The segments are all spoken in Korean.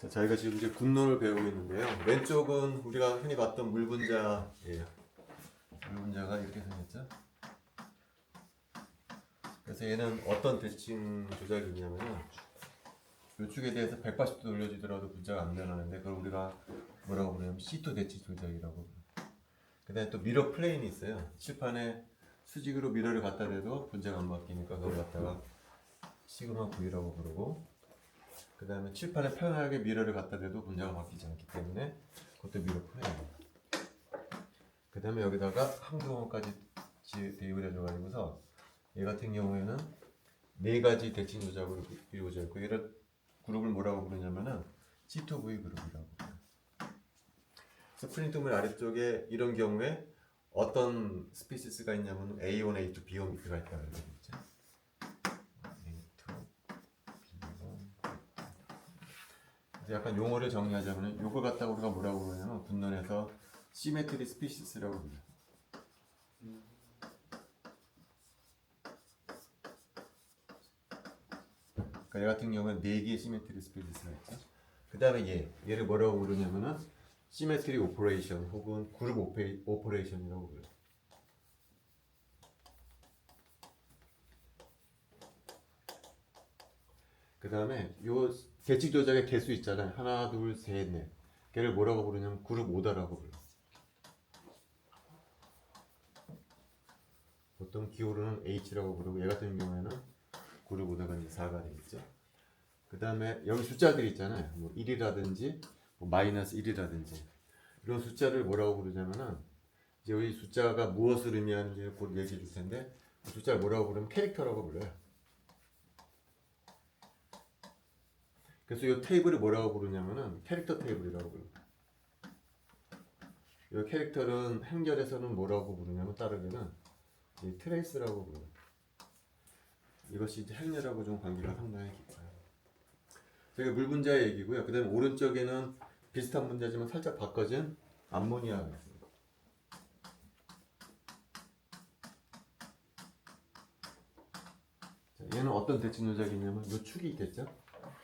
자, 저희가 지금 이제 군론을 배우고 있는데요. 왼쪽은 우리가 흔히 봤던 물분자예요. 물분자가 이렇게 생겼죠. 그래서 얘는 어떤 대칭 조작이 있냐면은 요축에 대해서 180도 돌려주더라도 분자가 안 변하는데 그걸 우리가 뭐라고 부르냐면 C2 대칭 조작이라고. 그 다음에 또 미러 플레인이 있어요. 칠판에 수직으로 미러를 갖다 대도 분자가 안 바뀌니까 그걸 갖다가 시그마 V라고 부르고, 그 다음에 칠판에 편하게 미러를 갖다 대도 분자가 바뀌지 않기 때문에 그것도 미러 플레인입니다. 그 다음에 여기다가 항도원까지 대입을 해줘가지고서 얘 같은 경우에는 네 가지 대칭 조작으로 이루어져 있고, 얘를 그룹을 뭐라고 부르냐면은 C2V 그룹이라고 해요. 그래서 프린트물 아래쪽에 이런 경우에 어떤 스피시스가 있냐면 A1, A2, B1, B2가 있다고 알고 있죠. A2, B1. 그래서 약간 용어를 정리하자면 요걸 갖다가 우리가 뭐라고 그러냐면 분론에서 시메트리 스피시스라고 불러요. 그러니까 얘 같은 경우는 4개의 시메트리 스피시스가 있죠. 그 다음에 얘를 뭐라고 부르냐면은 시메트리 오퍼레이션 혹은 그룹 오퍼레이션이라고 불러요. 그 다음에 요 대칭 조작의 개수 있잖아요. 하나, 둘, 셋, 넷. 걔를 뭐라고 부르냐면 그룹 오더라고 불러요. 보통 기호로는 H라고 부르고, 얘 같은 경우에는 그룹 오더가 이제 4가 되겠죠. 그 다음에 여기 숫자들이 있잖아요. 뭐 1이라든지 뭐 마이너스 1이라든지 이런 숫자를 뭐라고 부르냐면은 이제 여기 숫자가 무엇을 의미하는지 곧 얘기해 줄 텐데, 그 숫자를 뭐라고 부르면 캐릭터라고 불러요. 그래서 이 테이블을 뭐라고 부르냐면은 캐릭터 테이블이라고 불러요. 이 캐릭터는 행렬에서는 뭐라고 부르냐면 따르게는 이 트레이스라고 불러요. 이것이 이제 행렬하고 좀 관계가 상당히 깊어요. 저게 물분자의 얘기고요. 그 다음에 오른쪽에는 비슷한 분자지만 살짝 바꿔진 암모니아가 있습니다. 자, 얘는 어떤 대칭 조작이냐면 이 축이 있겠죠?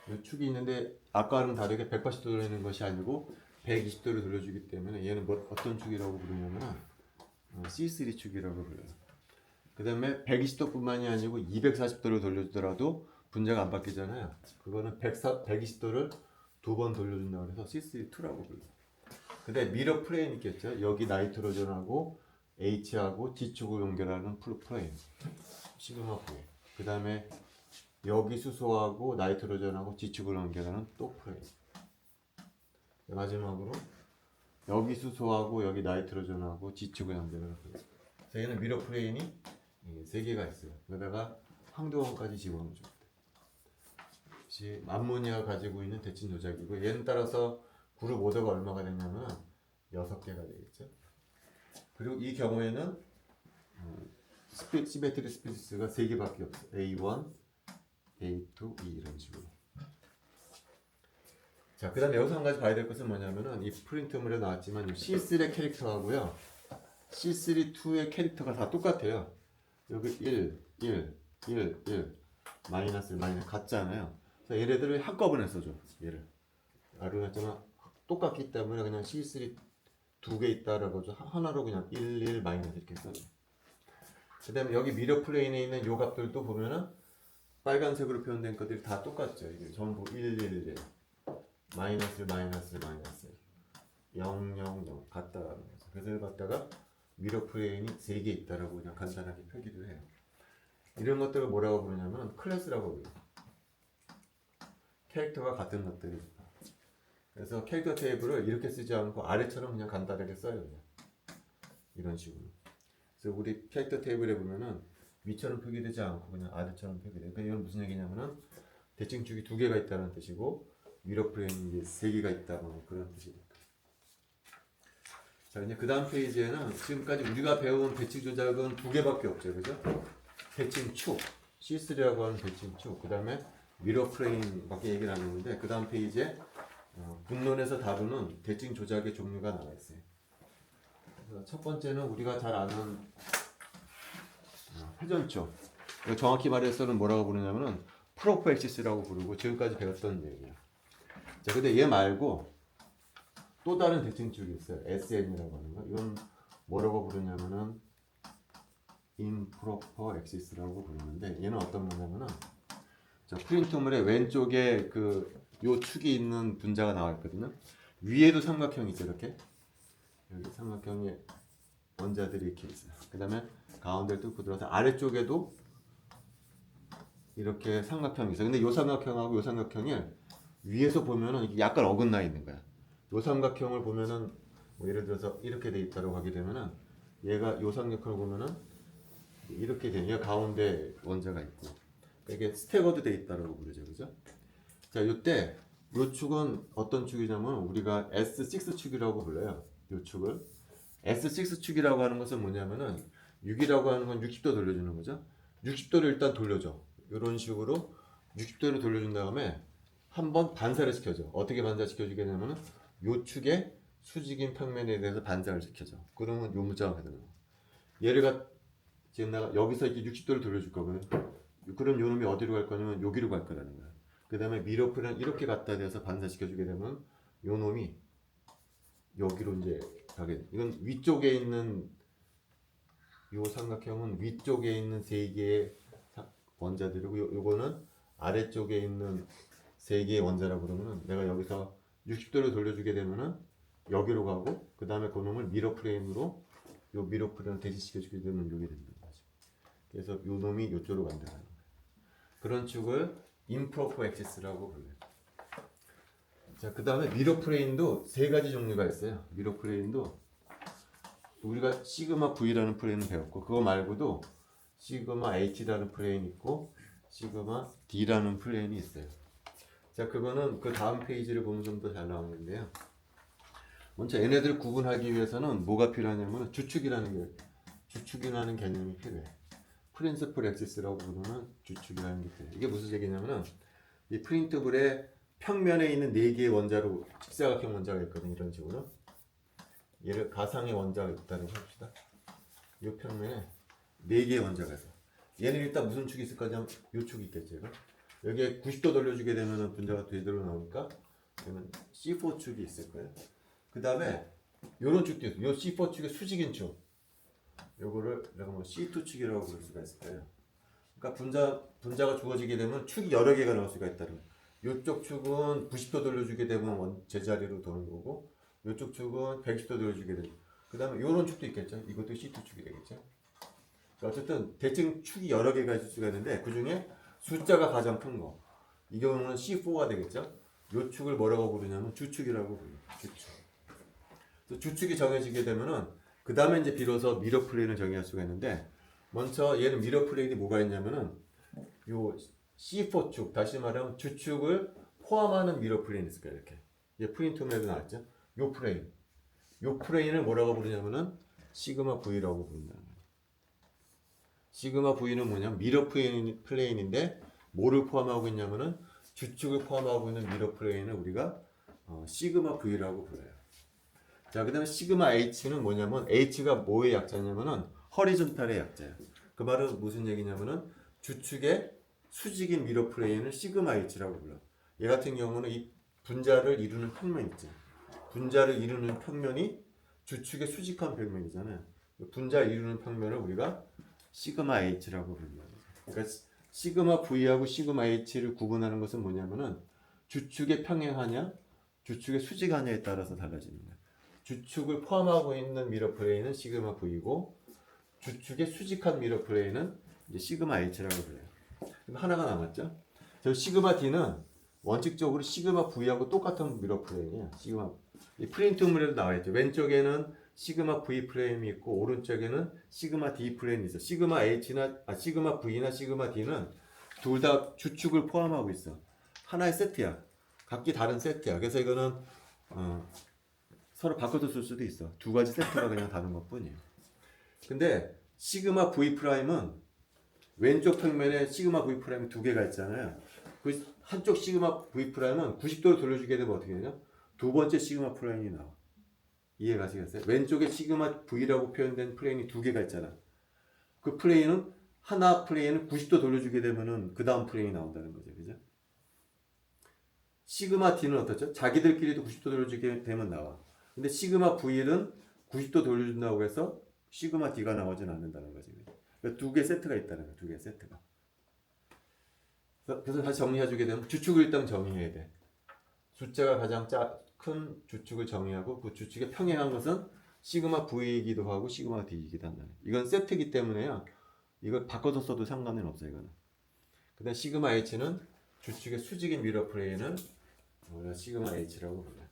이 축이 있는데 아까와는 다르게 180도 돌리는 것이 아니고 120도를 돌려주기 때문에 얘는 어떤 축이라고 부르냐면 C3 축이라고 불러요. 그 다음에 120도뿐만이 아니고 240도를 돌려주더라도 분자가 안 바뀌잖아요. 그거는 120도를 두 번 돌려준다고 해서 C3-2라고 불러요. 그 다음에 미러 플레인 있겠죠. 여기 나이트로전하고 H하고 G축을 연결하는 플레인 시그마 V. 그 다음에 여기 수소하고 나이트로전하고 G축을 연결하는 또 플레인. 마지막으로 여기 수소하고 여기 나이트로전하고 G축을 연결하는 플레인. 얘는 미러 플레인이 3개가 있어요. 그러다가 황도원까지 집어넣어줍니다. 암모니아가 가지고 있는 대칭 조작이고, 얘는 따라서 그룹 오더가 얼마가 되냐면 6개가 되겠죠. 그리고 이 경우에는 시메트리 스피시스가 3개밖에 없어요. A1, A2, E 이런 식으로. 자, 그 다음에 여기서 한 가지 봐야 될 것은 뭐냐면은 이 프린트물에 나왔지만 C3의 캐릭터하고요 C3-2의 캐릭터가 다 똑같아요. 여기 1, 1, 1, 1, 마이너스, 마이너스 같잖아요. 그래서 얘네들을 한꺼번에 써줘. 얘를. 아르가잖아. 똑같기 때문에 그냥 C3 2개 있다라고 하나로 그냥 1, 1, 마이너스 이렇게 써줘. 그 다음에 여기 미러 플레인에 있는 요 값들도 보면은 빨간색으로 표현된 것들이 다 똑같죠. 이게 전부 1, 1, 1. 마이너스, 마이너스, 마이너스. 0, 0, 0. 같다라는 거죠. 그래서 이걸 갖다가 미러 플레인이 3개 있다라고 그냥 간단하게 표기를 해요. 이런 것들을 뭐라고 부르냐면 클래스라고 불러요. 캐릭터가 같은 것들이. 그래서 캐릭터 테이블을 이렇게 쓰지 않고 아래처럼 그냥 간단하게 써요. 그냥. 이런 식으로. 그래서 우리 캐릭터 테이블에 보면은 위처럼 표기되지 않고 그냥 아래처럼 표기돼요. 그러니까 이건 무슨 얘기냐면은 대칭축이 2개가 있다는 뜻이고 미러 프레임이 3개가 있다는 그런 뜻입니다. 자, 이제 그 다음 페이지에는 지금까지 우리가 배운 대칭 조작은 2개밖에 없죠. 그죠? 대칭축, C3라고 하는 대칭축, 그 다음에 미러 프레임밖에 얘기를 안 했는데, 그 다음 페이지에 분론에서 다루는 대칭 조작의 종류가 나와 있어요. 그래서 첫 번째는 우리가 잘 아는 회전축. 정확히 말해서는 뭐라고 부르냐면은 프로포 엑시스라고 부르고 지금까지 배웠던 얘기예요. 자, 근데 얘 말고 또 다른 대칭축이 있어요. SN이라고 하는 거. 이건 뭐라고 부르냐면은 improper axis라고 부르는데 얘는 어떤 거냐면은 자, 프린트물의 왼쪽에 요 축이 있는 분자가 나와 있거든요. 위에도 삼각형이 있죠, 이렇게. 여기 삼각형의 원자들이 이렇게 있어요. 그 다음에 가운데를 뚫고 들어서 아래쪽에도 이렇게 삼각형이 있어요. 근데 이 삼각형하고 이 삼각형이 위에서 보면은 이게 약간 어긋나 있는 거야. 이 삼각형을 보면은 뭐 예를 들어서 이렇게 돼 있다고 하게 되면은 얘가 이 삼각형을 보면은 이렇게 돼. 얘 가운데 원자가 있고 이게 스태거드 돼 있다라고 부르죠, 그죠? 자, 이때 이 축은 어떤 축이냐면 우리가 S6 축이라고 불러요. 이 축을 S6 축이라고 하는 것은 뭐냐면은 6이라고 하는 건 60도 돌려주는 거죠. 60도를 일단 돌려줘. 이런 식으로 60도를 돌려준 다음에 한번 반사를 시켜줘. 어떻게 반사시켜주게 되냐면은 요 축의 수직인 평면에 대해서 반사를 시켜줘. 그러면 요 문자가 되는 거. 얘를 지금 내가 여기서 이렇게 60도를 돌려줄 거거든. 그럼 요 놈이 어디로 갈 거냐면 여기로 갈 거라는 거야. 그 다음에 미러풀은 이렇게 갖다 대서 반사시켜주게 되면 요 놈이 여기로 이제 가게 돼. 이건 위쪽에 있는 요 삼각형은 위쪽에 있는 세 개의 원자들이고 요거는 아래쪽에 있는 세 개의 원자라고 그러면은 내가 여기서 60도를 돌려주게 되면은 여기로 가고 그 다음에 그 놈을 미러 프레임으로 요 미러 프레임을 대시시켜주게 되면 여기 된다는 거죠. 그래서 요 놈이 요쪽으로 간다는 거예요. 그런 축을 improper axis라고 불러요. 자, 그 다음에 미러 프레임도 세 가지 종류가 있어요. 미러 프레임도 우리가 시그마 V라는 프레임을 배웠고 그거 말고도 시그마 H라는 프레임이 있고 시그마 D라는 프레임이 있어요. 자, 그거는 그 다음 페이지를 보면 좀 더 잘 나오는데요. 먼저 얘네들을 구분하기 위해서는 뭐가 필요하냐면 주축이라는 개념이 필요해. 프린시플 엑시스라고 부르는 주축이라는 게 필요해. 이게 무슨 얘기냐면은 이 프린트블의 평면에 있는 네 개의 원자로 직사각형 원자가 있거든요. 이런 식으로. 얘를 가상의 원자가 있다고 합시다. 이 평면에 네 개의 원자가 있어. 얘는 일단 무슨 축이 있을 거냐면 이 축이 있겠죠. 이거? 여기에 90도 돌려주게 되면 분자가 되도록 나오니까 그러면 C4 축이 있을 거예요. 그 다음에 요런 축도 있어요. 요 C4 축의 수직인 축. 요거를 내가 뭐 C2 축이라고 부를 수가 있을 거예요. 그러니까 분자가 주어지게 되면 축이 여러 개가 나올 수가 있다는 거예요. 요쪽 축은 90도 돌려주게 되면 제자리로 도는 거고 요쪽 축은 110도 돌려주게 되고 그 다음에 요런 축도 있겠죠. 이것도 C2 축이 되겠죠. 어쨌든 대칭 축이 여러 개가 있을 수가 있는데 그 중에 숫자가 가장 큰 거. 이 경우는 C4가 되겠죠. 요 축을 뭐라고 부르냐면 주축이라고 불러요. 주축. 주축이 정해지게 되면은 그 다음에 이제 비로소 미러 플레인을 정의할 수가 있는데 먼저 얘는 미러 플레인이 뭐가 있냐면은 요 C4 축 다시 말하면 주축을 포함하는 미러 플레인이 있을 거예요. 이렇게. 얘 프린트홈에도 나왔죠. 요 플레인을 뭐라고 부르냐면은 시그마 V라고 부른다는 거예요. 시그마 V는 뭐냐면 미러 플레인인데 뭐를 포함하고 있냐면은 주축을 포함하고 있는 미러 플레인을 우리가 시그마 V라고 불러요. 자, 그 다음에 시그마 H는 뭐냐면 H가 뭐의 약자냐면은 허리존탈의 약자예요. 그 말은 무슨 얘기냐면은 주축의 수직인 미러 플레인을 시그마 H라고 불러. 얘 같은 경우는 이 분자를 이루는 평면 있죠. 분자를 이루는 평면이 주축의 수직한 평면이잖아요. 분자를 이루는 평면을 우리가 시그마 H라고 부릅니다. 그러니까 시그마 V하고 시그마 H를 구분하는 것은 뭐냐면은 주축의 평행하냐, 주축의 수직하냐에 따라서 달라지는 거예요. 주축을 포함하고 있는 미러 플레인은 시그마 V고 주축의 수직한 미러 플레인은 이제 시그마 H라고 불러요. 하나가 남았죠. 저 시그마 D는 원칙적으로 시그마 V하고 똑같은 미러 플레인이에요. 이 프린트물에도 나와 있죠. 왼쪽에는 시그마 V 프레임이 있고 오른쪽에는 시그마 D 프레임이 있어. 시그마 V나 시그마 D는 둘 다 주축을 포함하고 있어. 하나의 세트야. 각기 다른 세트야. 그래서 이거는 서로 바꿔서 쓸 수도 있어. 두 가지 세트가 그냥 다른 것뿐이에요. 근데 시그마 V 프라임은 왼쪽 평면에 시그마 V 프라임이 두 개가 있잖아요. 그 한쪽 시그마 V 프라임은 90도로 돌려주게 되면 어떻게 되냐? 두 번째 시그마 프라임이 나와. 이해가시겠어요? 왼쪽에 시그마 V라고 표현된 플레인이 두 개가 있잖아. 그 플레인은 하나 플레인을 90도 돌려주게 되면은 그 다음 플레인이 나온다는 거죠. 그죠? 시그마 D는 어떻죠? 자기들끼리도 90도 돌려주게 되면 나와. 근데 시그마 V는 90도 돌려준다고 해서 시그마 D가 나오진 않는다는 거지. 그러니까 두 개 세트가 있다는 거야. 두 개 세트가. 그래서 다시 정리해주게 되면 주축을 일단 정의해야 돼. 숫자가 가장 큰 주축을 정의하고 그 주축의 평행한 것은 시그마 V이기도 하고 시그마 D이기도 한다. 이건 세트이기 때문에요. 이걸 바꿔서 써도 상관은 없어요. 이거는. 그다음 시그마 H는 주축의 수직인 미러 플레인을 시그마 H라고 불러요.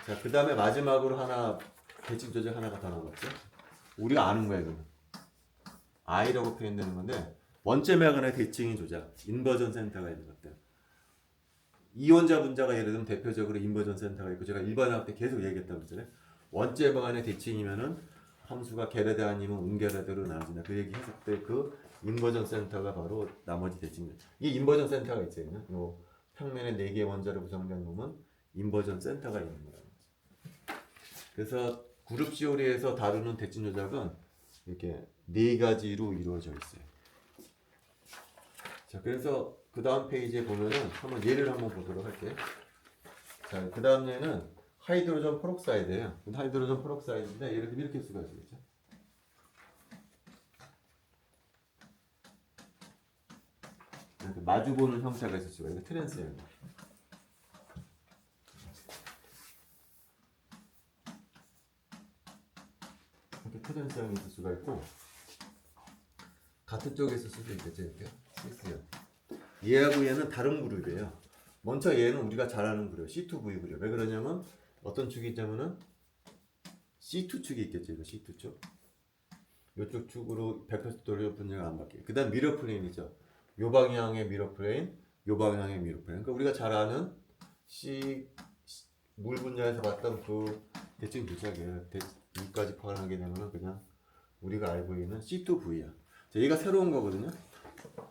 자, 그 다음에 마지막으로 하나 대칭 조작 하나가 더 나왔죠. 우리가 아는 거야 이거는. I라고 표현되는 건데 원점 외곽의 대칭인 조작, 인버전 센터가 있는 것들. 이원자 분자가 예를 들면 대표적으로 인버전 센터가 있고 제가 일반화학 때 계속 얘기했다고 했잖아요. 원점 외곽의 대칭이면은 함수가 게레드 아니면 운게레드로 나눠진다. 그 얘기 했을 때 그 인버전 센터가 바로 나머지 대칭. 이 인버전 센터가 있잖아요. 요 평면에 4개의 원자로 구성된 놈은 인버전 센터가 있는 거예요. 그래서 그룹 시오리에서 다루는 대칭 조작은 이렇게 4가지로 이루어져 있어요. 자, 그래서 그 다음 페이지에 보면은 한번 예를 한번 보도록 할게요. 자, 그 다음 예는 하이드로전 페록사이드예요. 하이드로전 페록사이드인데 예를 들면 이렇게 수가 있겠죠. 이렇게 마주보는 형태가 있을 수가 있고 트랜스예요. 이렇게 트랜스형이 있을 수가 있고 같은 쪽에 있을 수도 있겠죠. 이렇게 시스요. 얘하고 얘는 다른 그룹이에요. 먼저 얘는 우리가 잘 아는 그룹 C2V 그룹. 왜 그러냐면 어떤 축이 있냐면은 C2축이 있겠죠. 이거 C2축. 이쪽 축으로 180도 돌려 분자가 안 바뀌어요. 그 다음 미러 플레인이죠. 요 방향의 미러 플레인, 요 방향의 미러 플레인. 그러니까 우리가 잘 아는 물 분야에서 봤던 그 대칭 조작이에요. 여기까지 포함하게 되면 그냥 우리가 알고 있는 C2V야. 자, 얘가 새로운 거거든요.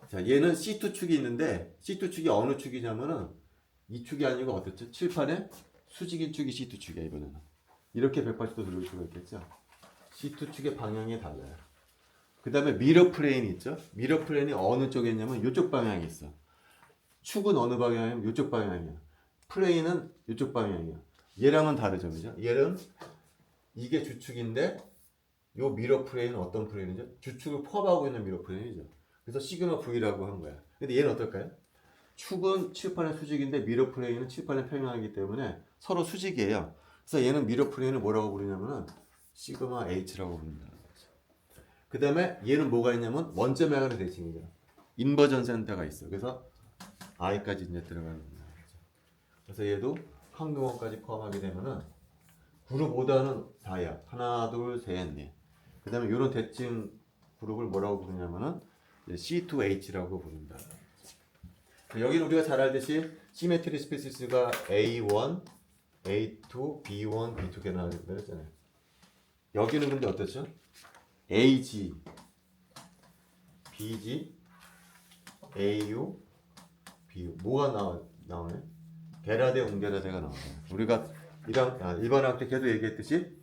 자, 얘는 C2축이 있는데 C2축이 어느 축이냐면은 이 축이 아니고 어떻죠? 칠판에 수직인 축이 C2축이야 이번에는. 이렇게 180도 돌릴 수가 있겠죠. C2축의 방향이 달라요. 그 다음에 미러 플레인이 있죠. 미러 플레인이 어느 쪽에 있냐면 이쪽 방향에 있어. 축은 어느 방향이냐면 이쪽 방향이야. 플레인은 이쪽 방향이야. 얘랑은 다르죠, 그죠? 얘는 이게 주축인데 요 미러 플레인은 어떤 플레인이죠? 주축을 포함하고 있는 미러 플레인이죠. 그래서 시그마 V라고 한 거야. 근데 얘는 어떨까요? 축은 칠판의 수직인데 미러 플레인은 칠판에 평행하기 때문에 서로 수직이에요. 그래서 얘는 미러 플레인을 뭐라고 부르냐면은 시그마 H라고 부른다. 그 다음에 얘는 뭐가 있냐면 원점 외곽의 대칭이죠. 인버전 센터가 있어. 그래서 I까지 이제 들어가는 거야. 그래서 얘도 항등원까지 포함하게 되면은 그룹 오다는 4야. 하나, 둘, 셋, 넷. 그 다음에 이런 대칭 그룹을 뭐라고 부르냐면은 C2H라고 부른다. 여기는 우리가 잘 알듯이 시메트리 스피시스가 A1, A2, B1, B2 개 나왔다고 했잖아요. 여기는 근데 어떻죠? AG, BG, AU, BU 뭐가 나오네? 게라데, 웅게라데가 나오네. 우리가 일반학 때 계속 얘기했듯이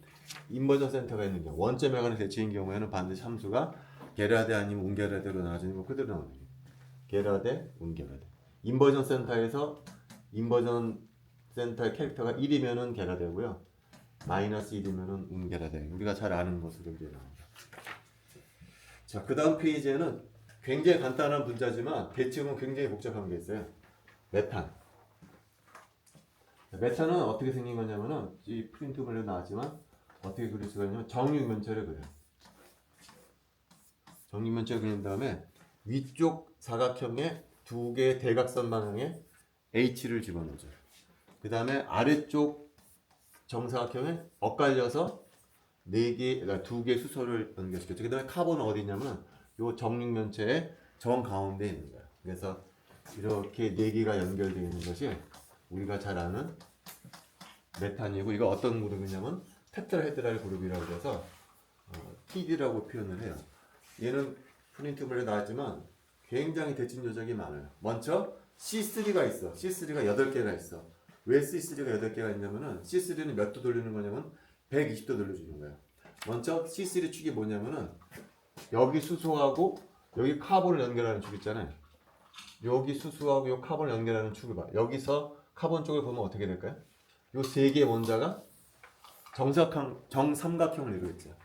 인버전 센터가 있는 경우 원점 외곽의 대칭인 경우에는 반드시 함수가 게라데 아니면 웅게라데로 나와지는 거 그대로 나오는 거예요. 게라데, 웅게라데. 인버전 센터에서 인버전 센터의 캐릭터가 1이면은 게라데고요. 마이너스 1이면은 웅게라데. 우리가 잘 아는 것으로 이제 나옵니다. 자, 그 다음 페이지에는 굉장히 간단한 분자지만 대칭은 굉장히 복잡한 게 있어요. 메탄. 메탄은 어떻게 생긴 거냐면은 이 프린트물에 나왔지만 어떻게 그릴 수가 있냐면 정육면체를 그려요. 정육면체를 그린 다음에 위쪽 사각형에 두 개의 대각선 방향에 H를 집어넣죠. 그 다음에 아래쪽 정사각형에 엇갈려서 그러니까 두 개의 수소를 연결시켰죠. 그 다음에 카본은 어디 있냐면 요 정육면체의 정 가운데에 있는 거야. 그래서 이렇게 네 개가 연결되어 있는 것이 우리가 잘 아는 메탄이고, 이거 어떤 그룹이냐면 테트라헤드랄 그룹이라고 해서 TD라고 표현을 해요. 얘는 프린트물에 나왔지만 굉장히 대칭 조작이 많아요. 먼저 C3가 있어. C3가 8개가 있어. 왜 C3가 8개가 있냐면은 C3는 몇 도 돌리는 거냐면 120도 돌려주는 거야. 먼저 C3 축이 뭐냐면은 여기 수소하고 여기 카본을 연결하는 축 있잖아요. 여기 수소하고 요 카본을 연결하는 축을 봐. 여기서 카본 쪽을 보면 어떻게 될까요? 요 세 개의 원자가 정삼각형을 이루겠죠.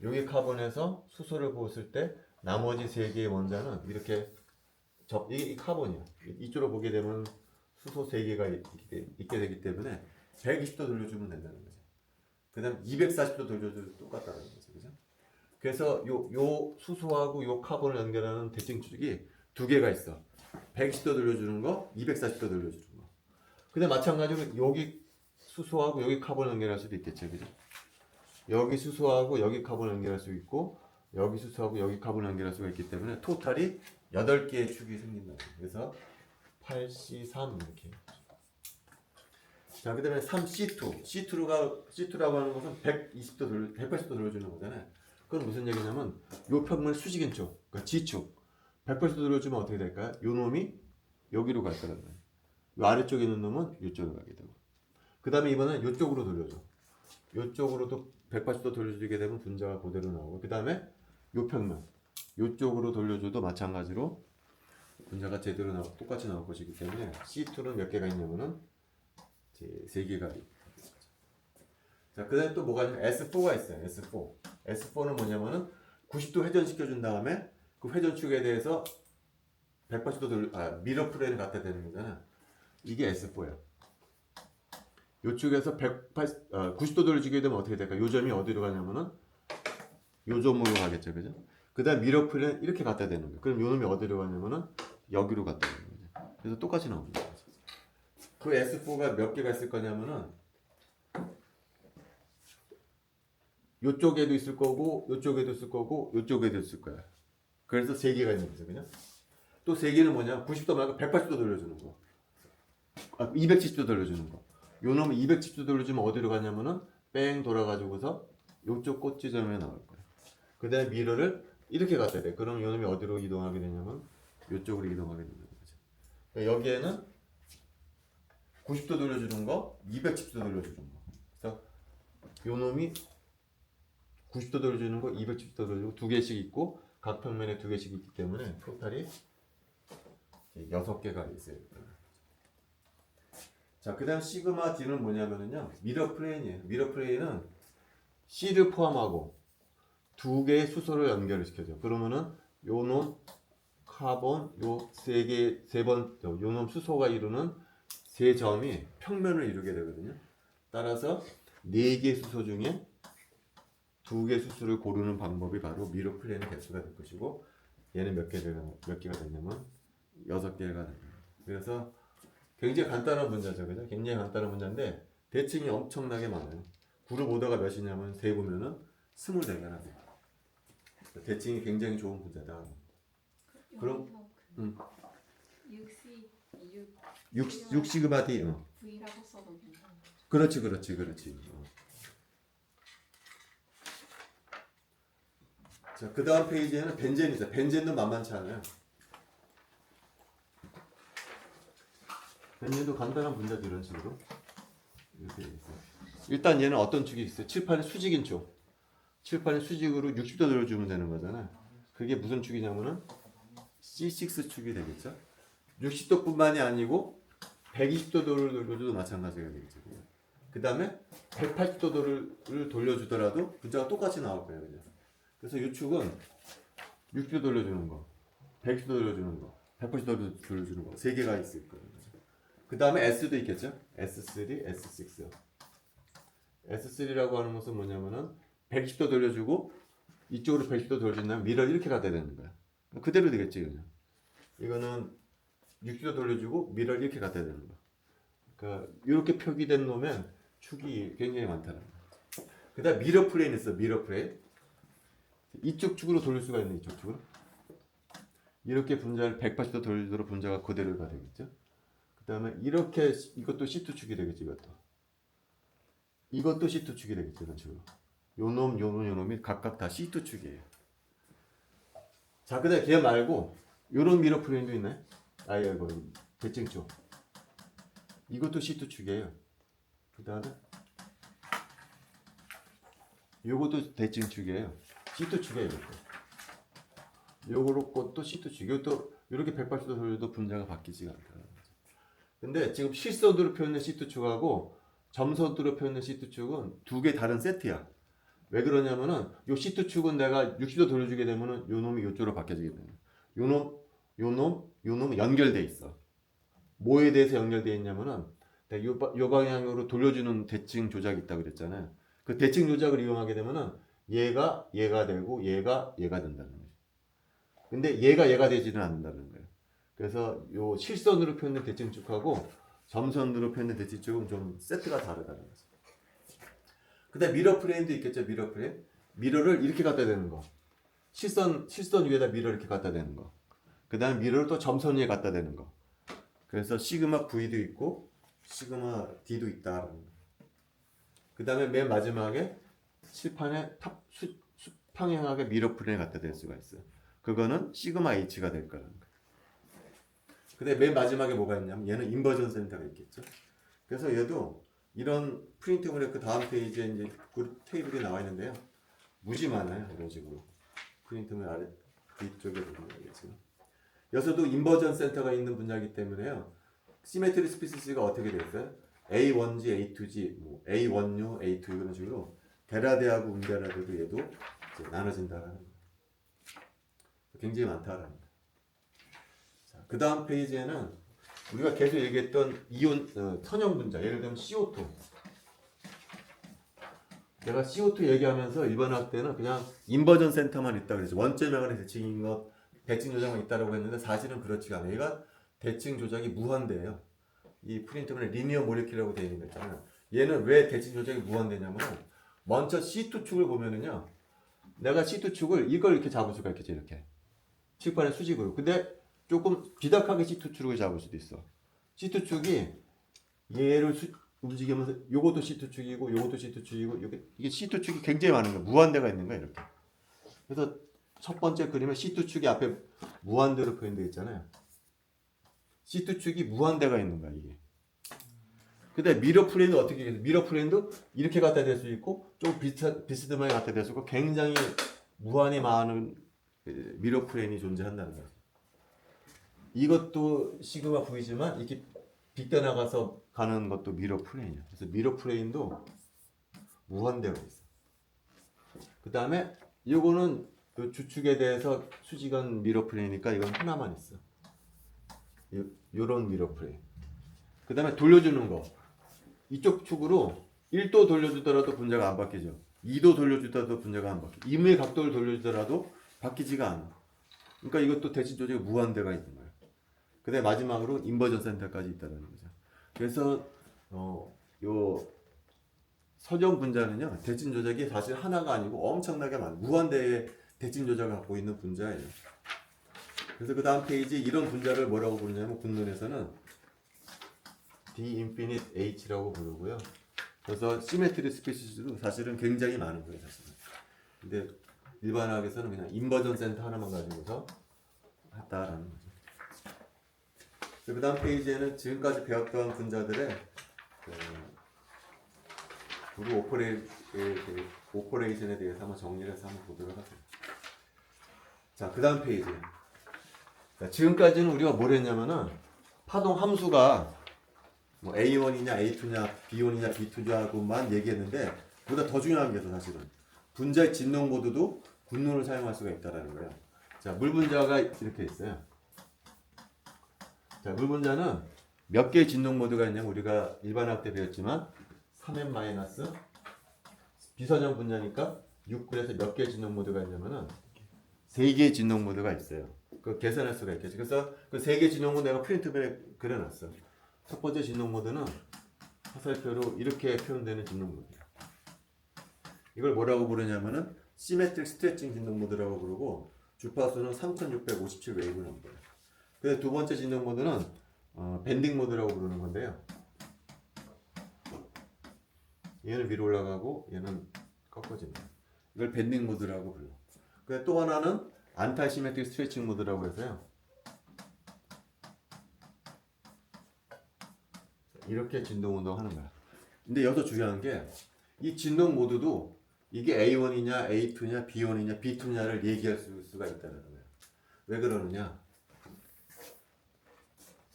여기 카본에서 수소를 부었을 때 나머지 세 개의 원자는 이렇게 이게 카본이야. 이쪽으로 보게 되면 수소 세 개가 있게 되기 때문에 120도 돌려주면 된다는 거죠. 그 다음 240도 돌려줘도 똑같다는 거죠. 그죠? 그래서 요 수소하고 요 카본을 연결하는 대칭 추적이 두 개가 있어. 120도 돌려주는 거, 240도 돌려주는 거. 근데 마찬가지로 여기 수소하고 여기 카본을 연결할 수도 있겠죠. 그죠? 여기 수소하고 여기 카본을 연결할 수 있고 여기 수소하고 여기 카본을 연결할 수가 있기 때문에 토탈이 8개의 축이 생긴다. 그래서 8C3 이렇게. 자, 그 다음에 3C2. C2라고 하는 것은 180도 돌려주는 거잖아요. 그건 무슨 얘기냐면 요 평면 수직인 쪽, 그러니까 G축 180도 돌려주면 어떻게 될까요? 요 놈이 여기로 갈 거란 말이에요. 요 아래쪽에 있는 놈은 이쪽으로 가게 되고. 그 다음에 이번엔 이쪽으로 돌려줘. 이쪽으로도 180도 돌려주게 되면 분자가 그대로 나오고, 그 다음에 요 평면 이쪽으로 돌려줘도 마찬가지로 분자가 제대로 똑같이 나올 것이기 때문에 C2는 몇 개가 있냐면은 3개가 있죠. 자, 그 다음에 또 뭐가 있냐면 S4가 있어요. S4. S4는 뭐냐면은 90도 회전시켜 준 다음에 그 회전축에 대해서 180도 미러 플레인을 갖다 대는 거잖아. 이게 S4야. 요쪽에서 90도 돌려주게 되면 어떻게 될까? 요 점이 어디로 가냐면은 요 점으로 가겠죠. 그죠? 그 다음 미러 플레인 이렇게 갖다 대는 거예요. 그럼 요 놈이 어디로 가냐면은 여기로 갖다 대는 거죠. 그래서 똑같이 나옵니다. 그 S4가 몇 개가 있을 거냐면은 요쪽에도 있을 거고 요쪽에도 있을 거고 요쪽에도 있을 거야. 그래서 3개가 있는 거죠. 그냥 또 3개는 뭐냐? 90도 말고 180도 돌려주는 거. 270도 돌려주는 거. 요 놈은 270도 돌려주면 어디로 가냐면은 뺑 돌아가지고서 요쪽 꼭지점에 나올 거야. 그 다음에 미러를 이렇게 갖다 대. 그럼 요 놈이 어디로 이동하게 되냐면 요쪽으로 이동하게 된다는 거죠. 그러니까 여기에는 90도 돌려주는 거, 270도 돌려주는 거. 그래서 요 놈이 90도 돌려주는 거, 270도 돌려주고 2개씩 있고 각 평면에 2개씩 있기 때문에 토탈이 6개가 있어요. 자, 그 다음 시그마 D는 뭐냐면요 미러 플레인이에요. 미러 플레인은 C를 포함하고 2개의 수소를 연결을 시켜줘. 그러면은 요 놈 카본, 요 요 놈 수소가 이루는 세 점이 평면을 이루게 되거든요. 따라서 4개의 수소 중에 2개 수소를 고르는 방법이 바로 미러 플레인의 개수가 될 것이고, 얘는 몇 개가 되냐면 6개가 됩니다. 그래서 굉장히 간단한 문제죠. 그죠? 굉장히 간단한 문제인데 대칭이 엄청나게 많아요. 그룹 오더가 몇이냐면 세보면은 24개나 돼요. 대칭이 굉장히 좋은 문제다. 그럼 6 시그마 D. V라고 써도 괜찮아요. 그렇지. 자, 그 다음 페이지에는 벤젠이죠. 벤젠도 만만치 않아요. 벤젠도 간단한 분자도 이런 식으로 이렇게 있어요. 일단 얘는 어떤 축이 있어요? 칠판의 수직인 쪽. 칠판의 수직으로 60도 돌려주면 되는 거잖아요. 그게 무슨 축이냐면은 C6 축이 되겠죠. 60도뿐만이 아니고 120도 돌려줘도 마찬가지가 되겠죠. 그 다음에 180도를 돌려주더라도 분자가 똑같이 나올 거예요. 그죠? 그래서 이 축은 60도 돌려주는 거, 120도 돌려주는 거, 180도 돌려주는 거 3개가 있을 거예요. 그 다음에 S도 있겠죠? S3, S6. S3라고 하는 것은 뭐냐면은 120도 돌려주고 이쪽으로 110도 돌려준다면 미러를 이렇게 갖다 대는 거야. 그대로 되겠지. 그냥. 이거는 60도 돌려주고 미러를 이렇게 갖다 대는 거야. 그러니까 이렇게 표기된 놈은 축이 굉장히 많다는 거야. 그 다음 미러 플레인 있어. 미러 플레인. 이쪽 축으로 돌릴 수가 있는 이쪽 축으로. 이렇게 분자를 180도 돌리도록 분자가 그대로가 되겠죠. 그 다음에 이렇게 이것도 C2 축이 되겠지. 이것도 C2 축이 되겠죠. 이런 식으로. 요놈이 각각 다 C2 축이에요. 자, 그 다음에 걔 말고 요런 미러 플레인도 있네. 이거 대칭 쪽. 이것도 C2 축이에요. 그 다음에 요것도 대칭 축이에요. C2 축이에요. 요거 것도 C2 축. 이것도 이렇게 180도 돌려도 분자가 바뀌지가 않다. 근데 지금 실선으로 표현된 C2축하고 점선으로 표현된 C2축은 두 개 다른 세트야. 왜 그러냐면은 요 C2축은 내가 60도 돌려주게 되면은 요 놈이 요쪽으로 바뀌어지게 되는 거야. 요 놈은 연결돼 있어. 뭐에 대해서 연결돼 있냐면은 내가 요 방향으로 돌려주는 대칭 조작이 있다고 그랬잖아요. 그 대칭 조작을 이용하게 되면은 얘가 되고 얘가 된다는 거죠. 근데 얘가 되지는 않는다는 거예요. 그래서 요 실선으로 표현된 대칭축하고 점선으로 표현된 대칭축은 좀 세트가 다르다는 거죠. 그다음 미러 프레임도 있겠죠. 미러 프레임. 미러를 이렇게 갖다 대는 거. 실선 위에다 미러 이렇게 갖다 대는 거. 그다음 미러를 또 점선 위에 갖다 대는 거. 그래서 시그마 V도 있고 시그마 D도 있다라는 거. 그다음에 맨 마지막에 칠판에 수평형하게 미러 프레임 갖다 댈 수가 있어요. 그거는 시그마 H가 될 거라는 거예요. 근데 맨 마지막에 뭐가 있냐면 얘는 인버전 센터가 있겠죠. 그래서 얘도 이런 프린트물의 그 다음 페이지에 이제 그 테이블이 나와 있는데요. 무지 많아요. 이런 식으로. 프린트물 아래 뒤쪽에 보면 알겠지만. 여기서도 인버전 센터가 있는 분야이기 때문에요. 시메트리 스피시스가 어떻게 됐어요? A1G, A2G, 뭐 A1U, A2 이런 식으로 데라데하고 운데라데도 얘도 이제 나눠진다라는 거예요. 굉장히 많다라는 거예요. 그 다음 페이지에는 우리가 계속 얘기했던 이온 선형 분자, 예를 들면 CO2. 내가 CO2 얘기하면서 일반학 때는 그냥 인버전 센터만 있다 그랬죠. 원점형의 대칭인 것, 대칭 조작만 있다라고 했는데 사실은 그렇지가 않아요. 얘가 대칭 조작이 무한대예요. 이 프린트물에 리니어 모레큘이라고 되어 있는 거 있잖아요. 얘는 왜 대칭 조작이 무한대냐면 먼저 C2축을 보면은요. 내가 C2축을 이걸 이렇게 잡을 수가 있겠죠. 이렇게. 칠판의 수직으로. 근데 조금 비닥하게 C2축을 잡을 수도 있어. C2축이 얘를 움직이면서 요것도 C2축이고 요것도 C2축이고 이게 C2축이 굉장히 많은 거야. 무한대가 있는 거야. 이렇게. 그래서 첫 번째 그림에 C2축이 앞에 무한대로 표현되어 있잖아요. C2축이 무한대가 있는 거야. 이게. 근데 미러 프레임도 어떻게 해요? 미러 프레임도 이렇게 갖다 댈 수 있고 좀 비스듬하게 갖다 댈 수 있고 굉장히 무한히 많은 미러 프레임이 존재한다는 거죠. 이것도 시그마 V지만 이렇게 빗겨나가서 가는 것도 미러 프레임이야. 그래서 미러 프레임도 무한대가 있어. 그 다음에 이거는 그 주축에 대해서 수직한 미러 프레임이니까 이건 하나만 있어. 요런 미러 프레임. 그 다음에 돌려주는 거. 이쪽 축으로 1도 돌려주더라도 분자가 안 바뀌죠. 2도 돌려주더라도 분자가 안 바뀌죠. 임의 각도를 돌려주더라도 바뀌지가 않아. 그러니까 이것도 대칭 조작이 무한대가 있는 거예요. 그 다음에 마지막으로 인버전 센터까지 있다는 거죠. 그래서 요 서정 분자는요. 대칭 조작이 사실 하나가 아니고 엄청나게 많은 무한대의 대칭 조작을 갖고 있는 분자예요. 그래서 그 다음 페이지 이런 분자를 뭐라고 부르냐면 군론에서는 D infinite H라고 부르고요. 그래서 시메트리 스피시스도 사실은 굉장히 많은 거예요, 사실은. 근데 일반학에서는 그냥 인버전 센터 하나만 가지고서 했다라는 거죠. 그 다음 페이지에는 지금까지 배웠던 분자들의 그룹 오퍼레이션에 대해서 한번 정리를 해서 한번 보도록 하겠습니다. 자, 그 다음 페이지. 자, 지금까지는 우리가 뭘 했냐면은 파동 함수가 뭐 A1이냐 A2냐 B1이냐 B2냐고만 얘기했는데 보다 더 중요한 게 사실은 분자의 진동 모드도 군론을 사용할 수가 있다라는 거예요. 자, 물 분자가 이렇게 있어요. 자, 물 분자는 몇 개의 진동 모드가 있냐면 우리가 일반학 때 배웠지만 3n 마이너스 비선형 분자니까 6분에서 몇 개의 진동 모드가 있냐면은 3개의 진동 모드가 있어요. 그 계산할 수가 있겠죠. 그래서 그 3개 진동 모드 내가 프린트에 그려놨어. 첫 번째 진동 모드는 화살표로 이렇게 표현되는 진동 모드예요. 이걸 뭐라고 부르냐면은 시메트릭 스트레칭 진동 모드라고 부르고 주파수는 3657 웨이브 넘버예요. 그래서 두 번째 진동 모드는 밴딩 모드라고 부르는 건데요. 얘는 위로 올라가고 얘는 꺾어집니다. 이걸 밴딩 모드라고 불러. 그래서 또 하나는 안타 시메트릭 스트레칭 모드라고 해서요. 이렇게 진동 운동하는 거야. 근데 여기서 중요한 게 이 진동 모드도 이게 A1이냐 A2냐 B1이냐 B2냐를 얘기할 수가 있다는 거예요. 왜 그러느냐?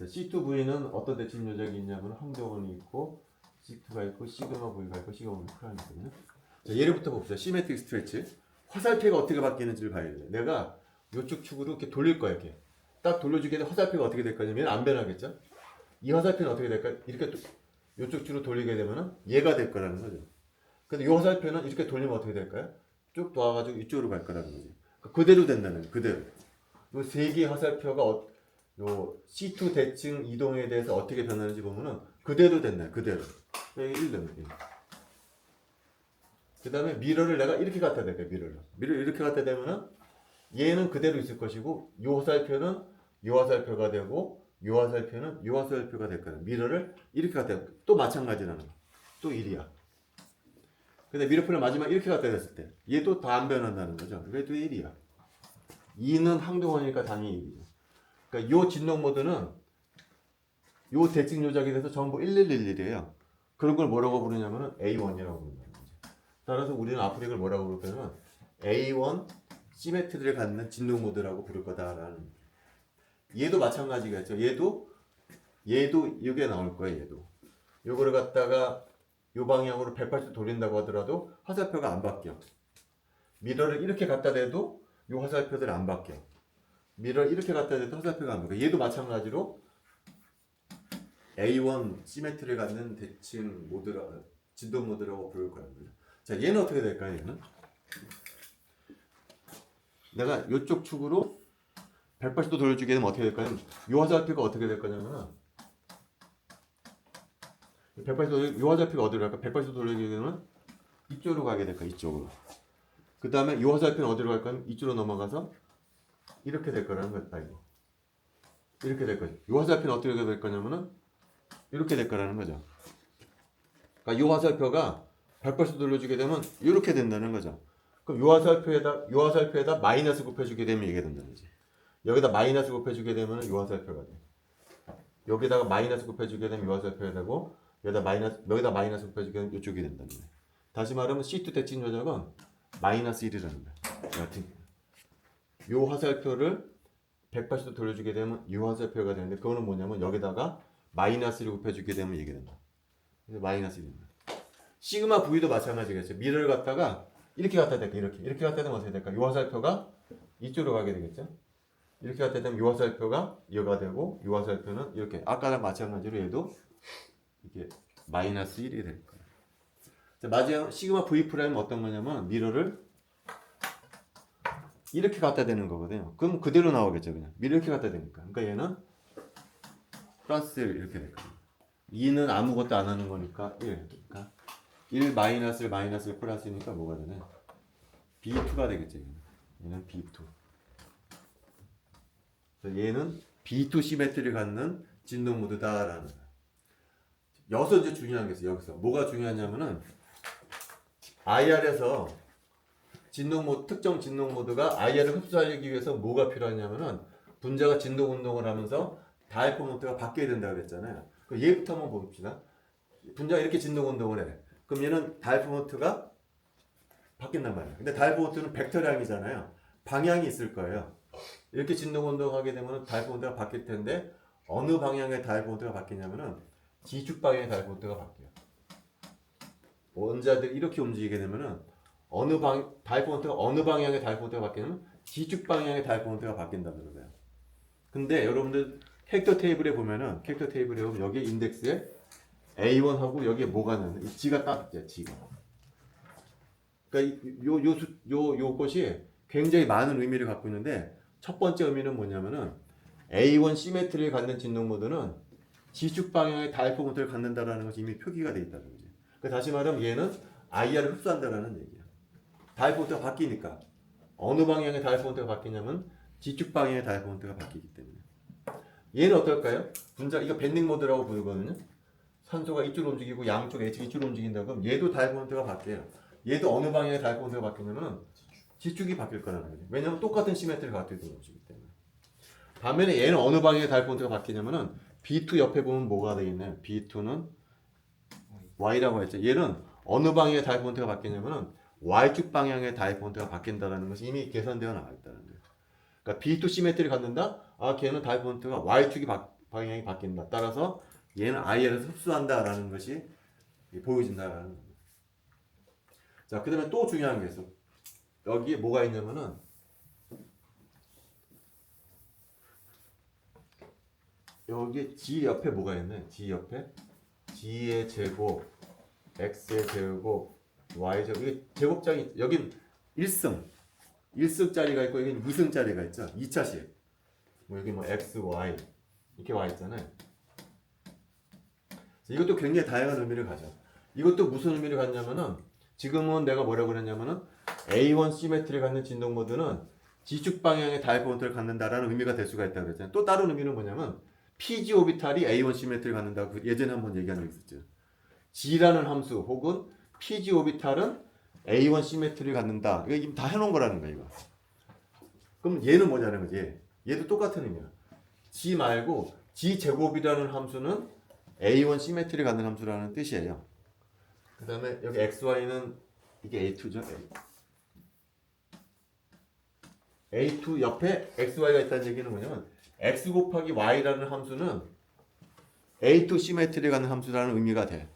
자, C2V는 어떤 대칭 조작이 있냐면 항도원이 있고 C2가 있고 시그마 V가 있고 시그마 V 프라임이 있거든요. 자, 예를부터 봅시다. 시메트릭 스트레치. 화살표가 어떻게 바뀌는지를 봐야 돼. 내가 이쪽 축으로 이렇게 돌릴 거야, 이렇게. 딱 돌려주게 되면 화살표가 어떻게 될 거냐면 안 변하겠죠? 이 화살표는 어떻게 될까? 이렇게 이쪽 축으로 돌리게 되면은 얘가 될 거라는 거죠. 근데 이 화살표는 이렇게 돌리면 어떻게 될까요? 쭉 도와가지고 이쪽으로 갈 거라는 거지. 그대로 된다는 거예요. 그대로. 이 세 개의 화살표가 요 C2 대칭 이동에 대해서 어떻게 변하는지 보면은 그대로 됐네. 그대로. 여기 1등. 그 다음에 미러를 내가 이렇게 갖다 대게 미러를 이렇게 갖다 대면은 얘는 그대로 있을 것이고 요 화살표는 요 화살표가 되고 요 화살표는 요 화살표가 될 거야. 미러를 이렇게 갖다 대. 또 마찬가지라는 거. 또 1이야. 근데 미러표를 마지막 이렇게 갖다 댔을 때 얘도 다 안 변한다는 거죠. 그래도 1이야. 2는 항동원이니까 당연히 1이죠. 그러니까 요 진동 모드는 요 대칭 조작에 대해서 전부 1111이에요. 그런 걸 뭐라고 부르냐면은 A1이라고 부른다는 거죠. 따라서 우리는 앞으로 이걸 뭐라고 부를 거냐면 A1 시메트리를 갖는 진동 모드라고 부를 거다라는. 얘도 마찬가지겠죠. 얘도 이게 나올 거예요. 얘도 요거를 갖다가 요 방향으로 180도 돌린다고 하더라도 화살표가 안 바뀌어. 미러를 이렇게 갖다 대도 요 화살표들이 안 바뀌어. 미러를 이렇게 갖다 대도 화살표가 안 바뀌어. 얘도 마찬가지로 A1 시메트리를 갖는 대칭 모드라고 진동 모드라고 부를 거예요. 자, 얘는 어떻게 될까요? 얘는 내가 요쪽 축으로 180도 돌려주게 되면 어떻게 될까요? 요 화살표가 어떻게 될 거냐면 180도 요 화살표가 어디로 갈까? 180도 돌려주게 되면 이쪽으로 가게 될 거야. 이쪽으로. 그 다음에 요 화살표는 어디로 갈까? 이쪽으로 넘어가서 이렇게 될 거라는 거다. 이거. 이렇게 될 거죠. 요 화살표는 어떻게 될 거냐면은 이렇게 될 거라는 거죠. 그러니까 요 화살표가 180도 돌려주게 되면 이렇게 된다는 거죠. 그럼 요 화살표에다 마이너스 곱해주게 되면 이게 된다는 거지. 여기다 마이너스 곱해주게 되면 요 화살표가 돼. 여기다가 마이너스 곱해주게 되면 요 화살표가 되고 여기다 마이너스 곱해주게 되면 이쪽이 된다는 거예요. 다시 말하면 C2 대칭 조작은 마이너스 1이라는 거예요. 여하튼 요 화살표를 180도 돌려주게 되면 요 화살표가 되는데 그거는 뭐냐면 여기다가 마이너스 1을 곱해주게 되면 이게 된다. 그래서 마이너스 1입니다. 시그마 V도 마찬가지겠죠. 미러를 갖다가 이렇게 갖다 대니까 이렇게 갖다 대면 어떻게 될까? 요 화살표가 이쪽으로 가게 되겠죠. 이렇게 갖다 대면 요 화살표가 이거가 되고 요 화살표는 이렇게 아까랑 마찬가지로 얘도 이게 마이너스 1이 될 거예요. 자, 마지막 시그마 V 프라임은 어떤 거냐면 미러를 이렇게 갖다 대는 거거든요. 그럼 그대로 나오겠죠. 그냥 미러 이렇게 갖다 대니까. 그러니까 얘는 플러스 1 이렇게 될 거예요. 2는 아무것도 안 하는 거니까 1. 그러니까 1 마이너스 1 마이너스 1 플러스니까 뭐가 되네? B2가 되겠죠. 얘는 B2. 얘는 B2 시메트리를 갖는 진동 모드다라는 거예요. 여기서 이제 중요한 게 있어요. 여기서 뭐가 중요하냐면은 IR에서 특정 진동 모드가 IR을 흡수하기 위해서 뭐가 필요하냐면은 분자가 진동 운동을 하면서 다이포 모드가 바뀌어야 된다고 그랬잖아요. 얘부터 한번 봅시다. 분자가 이렇게 진동 운동을 해. 그럼 얘는 다이포 모드가 바뀐단 말이에요. 근데 다이포 모드는 벡터량이잖아요. 방향이 있을 거예요. 이렇게 진동 운동하게 되면 다이포 모드가 바뀔 텐데 어느 방향의 다이포 모드가 바뀌냐면은 지축 방향의 다이포 모드가 바뀌어요. 원자들이 이렇게 움직이게 되면은 다이포 모드가 어느 방향의 다이포 모드가 바뀌냐면 지축 방향의 다이포 모드가 바뀐다는 거예요. 근데 여러분들 캐릭터 테이블에 보면 여기 인덱스에 A1하고 여기에 뭐가 나는 G가 딱 있죠. G가. 그러니까 요것이 굉장히 많은 의미를 갖고 있는데 첫 번째 의미는 뭐냐면은 A1 시메트리를 갖는 진동 모드는 지축 방향의 다이포 모드를 갖는다라는 것이 이미 표기가 되어 있다는 거지. 그러니까 다시 말하면 얘는 IR을 흡수한다라는 얘기야. 다이포 모드가 바뀌니까 어느 방향의 다이포 모드가 바뀌냐면 지축 방향의 다이포 모드가 바뀌기 때문에. 얘는 어떨까요? 분자 이거 밴딩 모드라고 부르거든요. 산소가 이쪽으로 움직이고 양쪽 H가 이쪽으로 움직인다고 그럼 얘도 다이포 모드가 바뀌어요. 얘도 어느 방향의 다이포 모드가 바뀌냐면 지축이 바뀔 거라는 거죠. 왜냐면 똑같은 시메트리를 갖고 있는 것이기 때문에. 반면에 얘는 어느 방향의 다이포 모드가 바뀌냐면은 B2 옆에 보면 뭐가 되어 있나요? B2는 Y라고 했죠. 얘는 어느 방향의 다이포 모드가 바뀌냐면은 Y축 방향의 다이포 모드가 바뀐다는 것이 이미 계산되어 나와 있다는 거예요. 그러니까 B2 시메트리를 갖는다? 아, 걔는 다이포 모드가 Y축이 방향이 바뀐다. 따라서 얘는 IL에서 흡수한다라는 것이 보여진다라는 겁니다. 자, 그 다음에 또 중요한 게 있어. 여기에 뭐가 있냐면은 여기 G 옆에 뭐가 있네? G 옆에 G의 제곱, X의 제곱, Y 제곱. 이게 제곱장이 여긴 1승짜리가 있고 여긴 2승짜리가 있죠. 2차식. 뭐 여기 뭐 X, Y 이렇게 와 있잖아요. 이것도 굉장히 다양한 의미를 가져. 이것도 무슨 의미를 갖냐면은 지금은 내가 뭐라고 그랬냐면은 A1 시메트리를 갖는 진동 모드는 지축 방향의 다이포먼트를 갖는다라는 의미가 될 수가 있다고 그랬잖아요. 또 다른 의미는 뭐냐면 PG 오비탈이 A1 시메트리를 갖는다고 예전에 한번 얘기한 적 있었죠. G라는 함수 혹은 PG 오비탈은 A1 시메트리를 갖는다. 이거 지금 다 해놓은 거라는 거야 이거. 그럼 얘는 뭐냐는 거지. 얘도 똑같은 의미야. G 말고 G 제곱이라는 함수는 A1 시메트리를 갖는 함수라는 뜻이에요. 그 다음에 여기 XY는 이게 A2죠. A2 옆에 XY가 있다는 얘기는 뭐냐면 X 곱하기 Y라는 함수는 A2 시메트리를 갖는 함수라는 의미가 돼.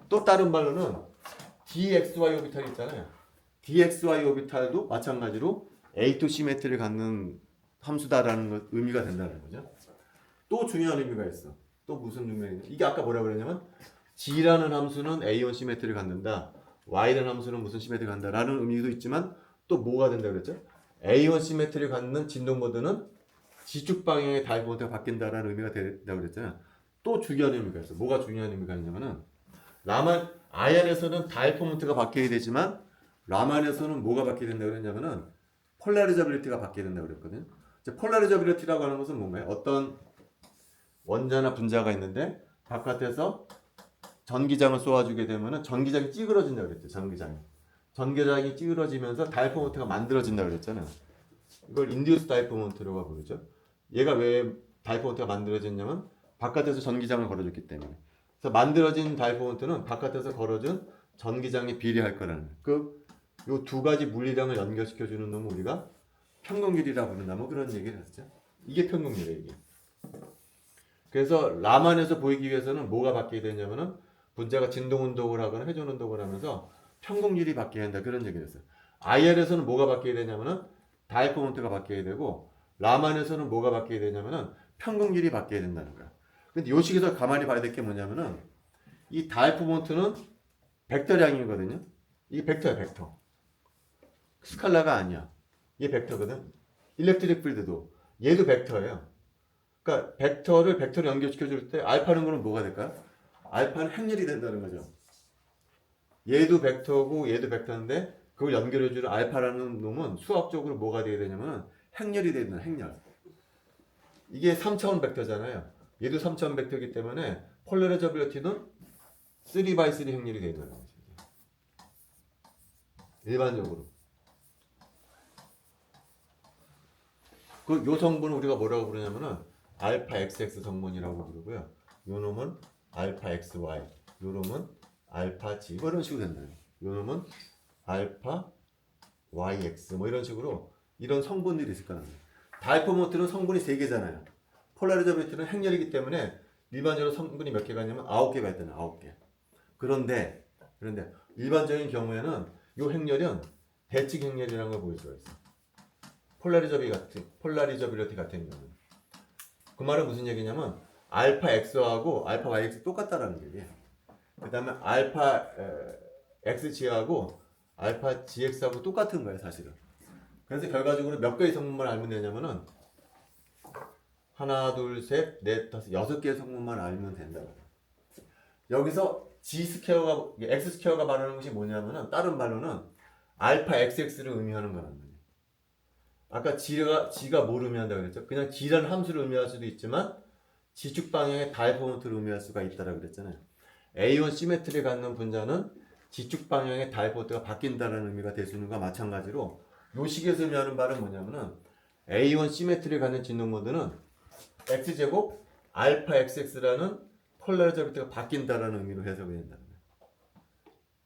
또 다른 말로는 DXY 오비탈이 있잖아요. DXY 오비탈도 마찬가지로 A2 시메트리를 갖는 함수다라는 의미가 된다는 거죠. 또 중요한 의미가 있어. 또 무슨 의미가 있냐? 이게 아까 뭐라고 그랬냐면 G라는 함수는 A1 시메트리를 갖는다. Y라는 함수는 무슨 시메트리를 갖는다라는 의미도 있지만 또 뭐가 된다고 그랬죠? A1 시메트리를 갖는 진동 모드는 지축 방향의 다이포먼트가 바뀐다라는 의미가 된다고 그랬잖아요. 또 중요한 의미가 있어. 뭐가 중요한 의미가 있냐면은 아이언에서는 다이포먼트가 바뀌게 되지만 라만에서는 뭐가 바뀌게 된다고 그랬냐면은 폴라리저빌리티가 바뀌게 된다고 그랬거든요. 폴라리저빌리티라고 하는 것은 뭔가요? 어떤 원자나 분자가 있는데 바깥에서 전기장을 쏘아주게 되면은 전기장이 찌그러진다고 그랬죠. 전기장이 찌그러지면서 다이포먼트가 만들어진다고 그랬잖아요. 이걸 인듀스 다이포먼트라고 부르죠. 얘가 왜 다이포먼트가 만들어졌냐면 바깥에서 전기장을 걸어줬기 때문에. 그래서 만들어진 다이포먼트는 바깥에서 걸어준 전기장에 비례할 거라는 그 요 두 가지 물리량을 연결시켜주는 놈을 우리가 평균길이라고 부른다. 뭐 그런 얘기를 했죠. 이게 평균길이에요. 이게. 그래서 라만에서 보이기 위해서는 뭐가 바뀌게 되냐면은 분자가 진동 운동을 하거나 회전 운동을 하면서 평균길이 바뀌어야 한다. 그런 얘기를 했어요. IR에서는 뭐가 바뀌게 되냐면은 다이포먼트가 바뀌게 되고 라만에서는 뭐가 바뀌게 되냐면은 평균길이 바뀌게 된다는 거야. 근데 요 식에서 가만히 봐야 될 게 뭐냐면은 이 다이포먼트는 벡터량이거든요. 이게 벡터야, 벡터. 스칼라가 아니야. 이게 벡터거든. 일렉트릭 필드도 얘도 벡터예요. 그러니까 벡터를 연결시켜 줄 때 알파는 거는 뭐가 될까요? 알파는 행렬이 된다는 거죠. 얘도 벡터고 얘도 벡터인데 그걸 연결해 주는 알파라는 놈은 수학적으로 뭐가 돼야 되냐면 행렬이 돼야 된다. 행렬. 이게 3차원 벡터잖아요. 얘도 3차원 벡터이기 때문에 폴라리저빌리티는 3x3 행렬이 돼야 된다는 거죠. 일반적으로. 요 성분을 우리가 뭐라고 부르냐면은 알파 XX 성분이라고 부르고요. 요 놈은 알파 XY, 요 놈은 알파 G, 뭐 이런 식으로 된다. 요 놈은 알파 YX, 뭐 이런 식으로 이런 성분들이 있을 거란 말이에요. 다이포먼트는 성분이 3개잖아요. 폴라리저빌리티는 행렬이기 때문에 일반적으로 성분이 몇 개가 있냐면 9개가 있다는 9개. 그런데 일반적인 경우에는 요 행렬은 대칭 행렬이라는 걸 보일 수가 있어. 폴라리저빌리티 같은 경우는. 그 말은 무슨 얘기냐면 알파 X하고 알파 YX 똑같다라는 얘기예요. 그 다음에 알파 XG하고 알파 GX하고 똑같은 거예요, 사실은. 그래서 결과적으로 몇 개의 성분만 알면 되냐면은 하나, 둘, 셋, 넷, 다섯, 6개의 성분만 알면 된다. 여기서 G 스퀘어가 X 스퀘어가 말하는 것이 뭐냐면은 다른 말로는 알파 XX를 의미하는 거란 말이에요. 아까 G가 뭘 의미한다고 그랬죠? 그냥 G라는 함수를 의미할 수도 있지만 지축 방향의 다이포먼트를 의미할 수가 있다라고 그랬잖아요. A1 시메트리를 갖는 분자는 지축 방향의 다이포먼트가 바뀐다는 의미가 될 수 있는 것과 마찬가지로 요 식에서 의미하는 바는 뭐냐면은 A1 시메트리를 갖는 진동 모드는 X제곱 알파 XX라는 폴라리저빌리티가 바뀐다라는 의미로 해석이 된다는 거예요.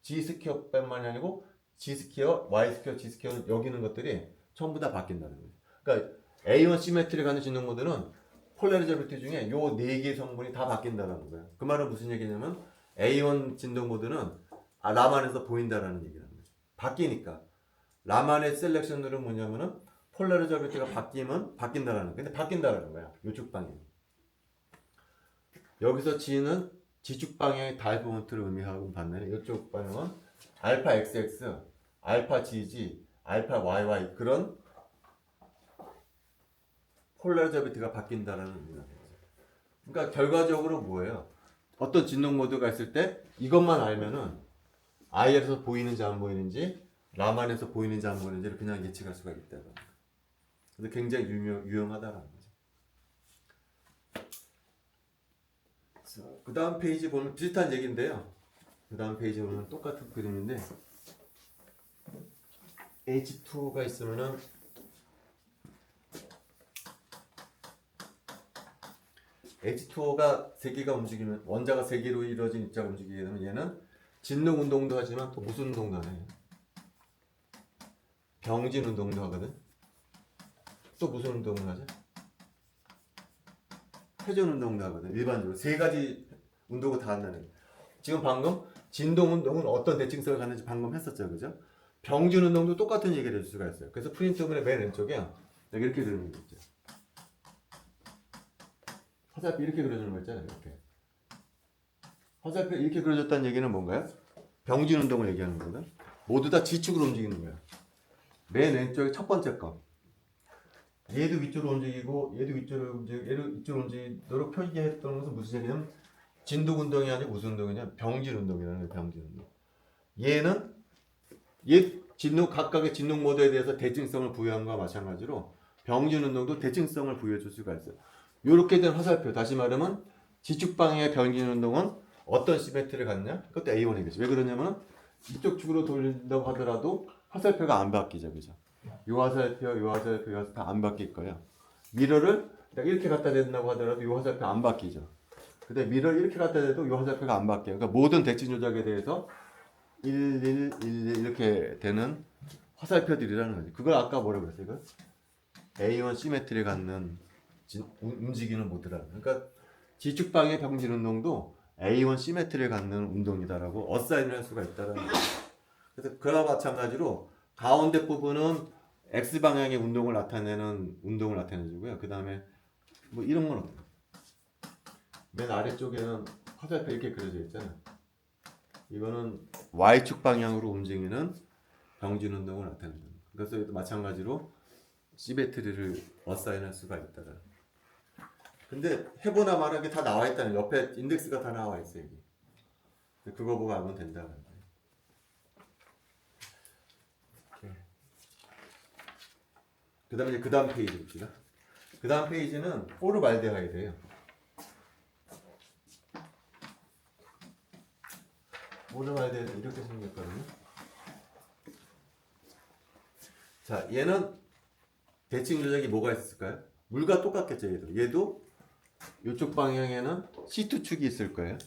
G 스퀘어뿐만이 아니고 G 스퀘어, Y 스퀘어, G 스퀘어 여기 있는 것들이 전부 다 바뀐다는 거예요. 그러니까 A1 시메트리를 갖는 진동 모드는 폴라리저비티 중에 요 4개 성분이 다 바뀐다는 거예요. 그 말은 무슨 얘기냐면 A1 진동 모드는 라만에서 보인다라는 얘기라는 거죠. 바뀌니까. 라만의 셀렉션들은 뭐냐면은 폴라리저비티가 바뀌면 바뀐다라는 거예요. 근데 바뀐다라는 거야. 요쪽 방향. 여기서 G는 지축 방향의 다이버먼트를 의미하고 반면에 이쪽 방향은 알파 XX, 알파 GG, 알파 YY 그런 폴라리저비티가 바뀐다라는 의미입니다. 그러니까 결과적으로 뭐예요? 어떤 진동 모드가 있을 때 이것만 알면은 IL에서 보이는지 안 보이는지 라만에서 보이는지 안 보이는지를 그냥 예측할 수가 있다. 그래서 굉장히 유용하다라는 거죠. 그 다음 페이지 보면 비슷한 얘기인데요. 그 다음 페이지 보면 똑같은 그림인데 H2가 있으면은 H2O가 3개가 움직이면 원자가 3개로 이루어진 입자가 움직이게 되면 얘는 진동 운동도 하지만 또 무슨 운동도 하네. 병진 운동도 하거든. 또 무슨 운동을 하죠? 회전 운동도 하거든. 일반적으로 3가지 운동을 다 한다는 거예요. 지금 방금 진동 운동은 어떤 대칭성을 갖는지 방금 했었죠. 그죠? 병진 운동도 똑같은 얘기를 해줄 수가 있어요. 그래서 프린트문의 맨 왼쪽에 여기 이렇게 그려놓은 거 있죠. 화살표 이렇게 그려주는 거 있잖아요. 이렇게. 화살표 이렇게 그려줬다는 얘기는 뭔가요? 병진 운동을 얘기하는 거거든. 모두 다 지축으로 움직이는 거야. 맨 왼쪽에 첫 번째 거. 얘도 위쪽으로 움직이고 얘도 위쪽으로 움직이고 얘도 위쪽으로 움직이도록 표기했던 것은 무슨 얘기냐면 진동 운동이 아니고 무슨 운동이냐? 병진 운동이라는 거예요. 병진 운동. 얘는 얘 진동 각각의 진동 모드에 대해서 대칭성을 부여한 것과 마찬가지로 병진 운동도 대칭성을 부여해 줄 수가 있어요. 이렇게 된 화살표, 다시 말하면 지축 방향의 병진 운동은 어떤 시메트리를 갖냐? 그것도 A1이겠죠. 왜 그러냐면 이쪽 축으로 돌린다고 하더라도 화살표가 안 바뀌죠, 그죠? 요 화살표, 요 화살표, 요 화살표 안 바뀔 거예요. 미러를 내가 이렇게 갖다 댄다고 하더라도 요 화살표 안 바뀌죠. 근데 미러를 이렇게 갖다 대도 요 화살표가 안 바뀌어요. 그러니까 모든 대칭 조작에 대해서 1, 1, 1, 1 이렇게 되는 화살표들이라는 거지. 그걸 아까 뭐라고 그랬어요? 이거? A1 시메트리를 갖는 움직이는 모드라는. 그러니까 지축 방향의 병진 운동도 A1 시메트리를 갖는 운동이다라고 어사인을 할 수가 있다라는 거예요. 그래서 그와 마찬가지로 가운데 부분은 X 방향의 운동을 나타내는 운동을 나타내주고요. 그 다음에 뭐 이런 건 없어요. 맨 아래쪽에는 화살표 이렇게 그려져 있잖아요. 이거는 Y축 방향으로 움직이는 병진 운동을 나타낸다. 그래서 마찬가지로 시메트리를 어사인할 수가 있다. 근데 해보나 말하게 다 나와 있다는 옆에 인덱스가 다 나와 있어요. 여기. 그거 보고 알면 된다는 거예요. 그 다음에 그 다음 페이지 봅시다. 그 다음 페이지는 포르말데하이드예요. 포르말데하이드 이렇게 생겼거든요. 자, 얘는 대칭 조작이 뭐가 있을까요? 물과 똑같겠죠, 얘도. 얘도 이쪽 방향에는 C2축이 있을 거예요.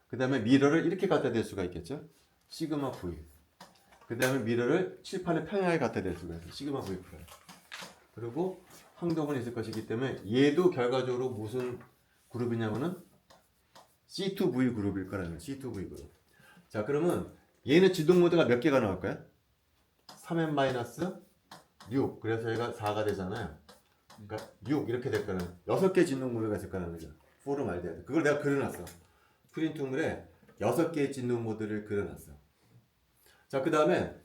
그 다음에 미러를 이렇게 갖다 댈 수가 있겠죠? 시그마 V. 그 다음에 미러를 칠판에 평행하게 갖다 댈 수가 있어요. 시그마 V 프라임. 그리고 항동은 있을 것이기 때문에 얘도 결과적으로 무슨 그룹이냐면은 C2V 그룹일 거라는 거예요. C2V 그룹. 자, 그러면 얘는 진동 모드가 몇 개가 나올까요? 3n-6. 그래서 얘가 4가 되잖아요. 그러니까 6 이렇게 될 거는 6개 진동 모드가 있을 거라는 거죠. 포르말데하이드. 그걸 내가 그려놨어. 프린트물에 6개의 진동 모드를 그려놨어. 자, 그 다음에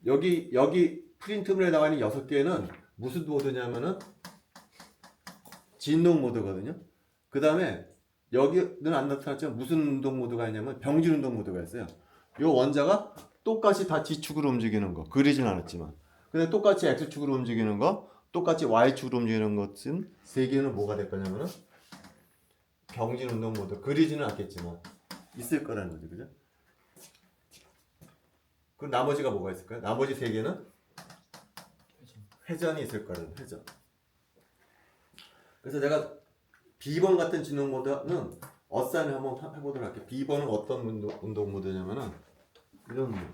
여기 프린트물에 나와 있는 6개는 무슨 모드냐면은 진동 모드거든요. 그 다음에 여기는 안 나타났지만 무슨 운동 모드가 있냐면 병진 운동 모드가 있어요. 이 원자가 똑같이 다 G축으로 움직이는 거 그리진 않았지만 근데 똑같이 X축으로 움직이는 거 똑같이 Y축으로 움직이는 것은 3개는 뭐가 될 거냐면은 병진 운동 모드 그리지는 않겠지만 있을 거라는 거죠. 그죠? 그 나머지가 뭐가 있을까요? 나머지 3개는 회전이 있을 거라는 회전. 그래서 내가 B번 같은 진동 모드는 어사인을 한번 해보도록 할게요. B번은 어떤 운동 모드냐면은 이런 모드.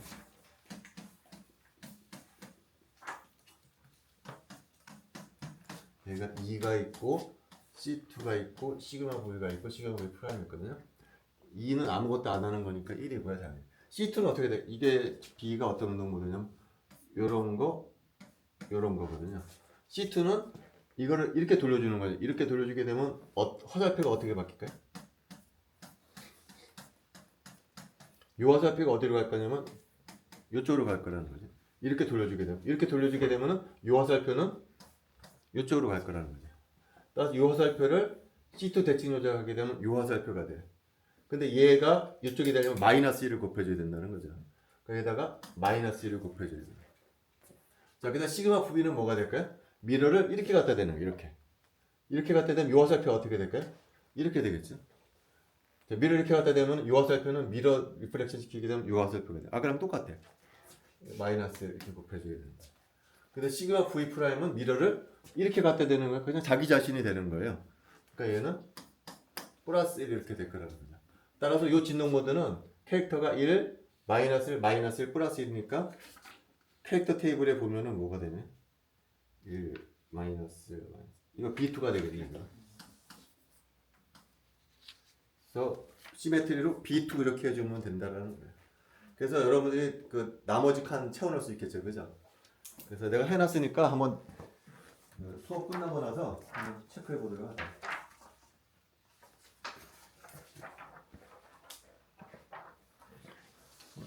얘가 2가 있고 C2가 있고 시그마 V가 있고 시그마 V 프라임 있거든요. 2는 아무것도 안 하는 거니까 1이고요. 당연히. C2는 어떻게 돼? 이게 B가 어떤 운동 모드냐면 요런 거거든요. C2는 이거를 이렇게 돌려주는 거예요. 이렇게 돌려주게 되면 화살표가 어떻게 바뀔까요? 이 화살표가 어디로 갈 거냐면 이쪽으로 갈 거라는 거죠. 이렇게 돌려주게 되면은 이 화살표는 이쪽으로 갈 거라는 거죠. 따라서 이 화살표를 C2 대칭 조작하게 되면 이 화살표가 돼요. 근데 얘가 이쪽이 되려면 마이너스 1을 곱해줘야 된다는 거죠. 거기다가 마이너스 1을 곱해줘야 돼요. 자, 그다음 시그마 V는 뭐가 될까요? 미러를 이렇게 갖다 대는 거예요. 이렇게 갖다 대면 이 화살표가 어떻게 될까요? 이렇게 되겠죠. 자, 미러 이렇게 갖다 대면 이 화살표는 미러 리프렉션 시키게 되면 이 화살표가 돼요. 아까랑 똑같아요. 마이너스 이렇게 곱해줘야 된다. 근데 시그마 V 프라임은 미러를 이렇게 갖다 대는 거예요. 그냥 자기 자신이 되는 거예요. 그러니까 얘는 플러스 1 이렇게 될 거라는 거죠. 따라서 이 진동 모드는 캐릭터가 1, 마이너스 1, 마이너스 1, 플러스 1이니까 캐릭터 테이블에 보면은 뭐가 되냐? 1, 마이너스 1, 이거 B2가 되거든요. 그래서 시메트리로 B2 이렇게 해주면 된다라는 거예요. 그래서 여러분들이 그 나머지 칸 채워넣을 수 있겠죠, 그죠? 그래서 내가 해놨으니까 한번 수업 끝나고 나서 한번 체크해 보도록 하죠.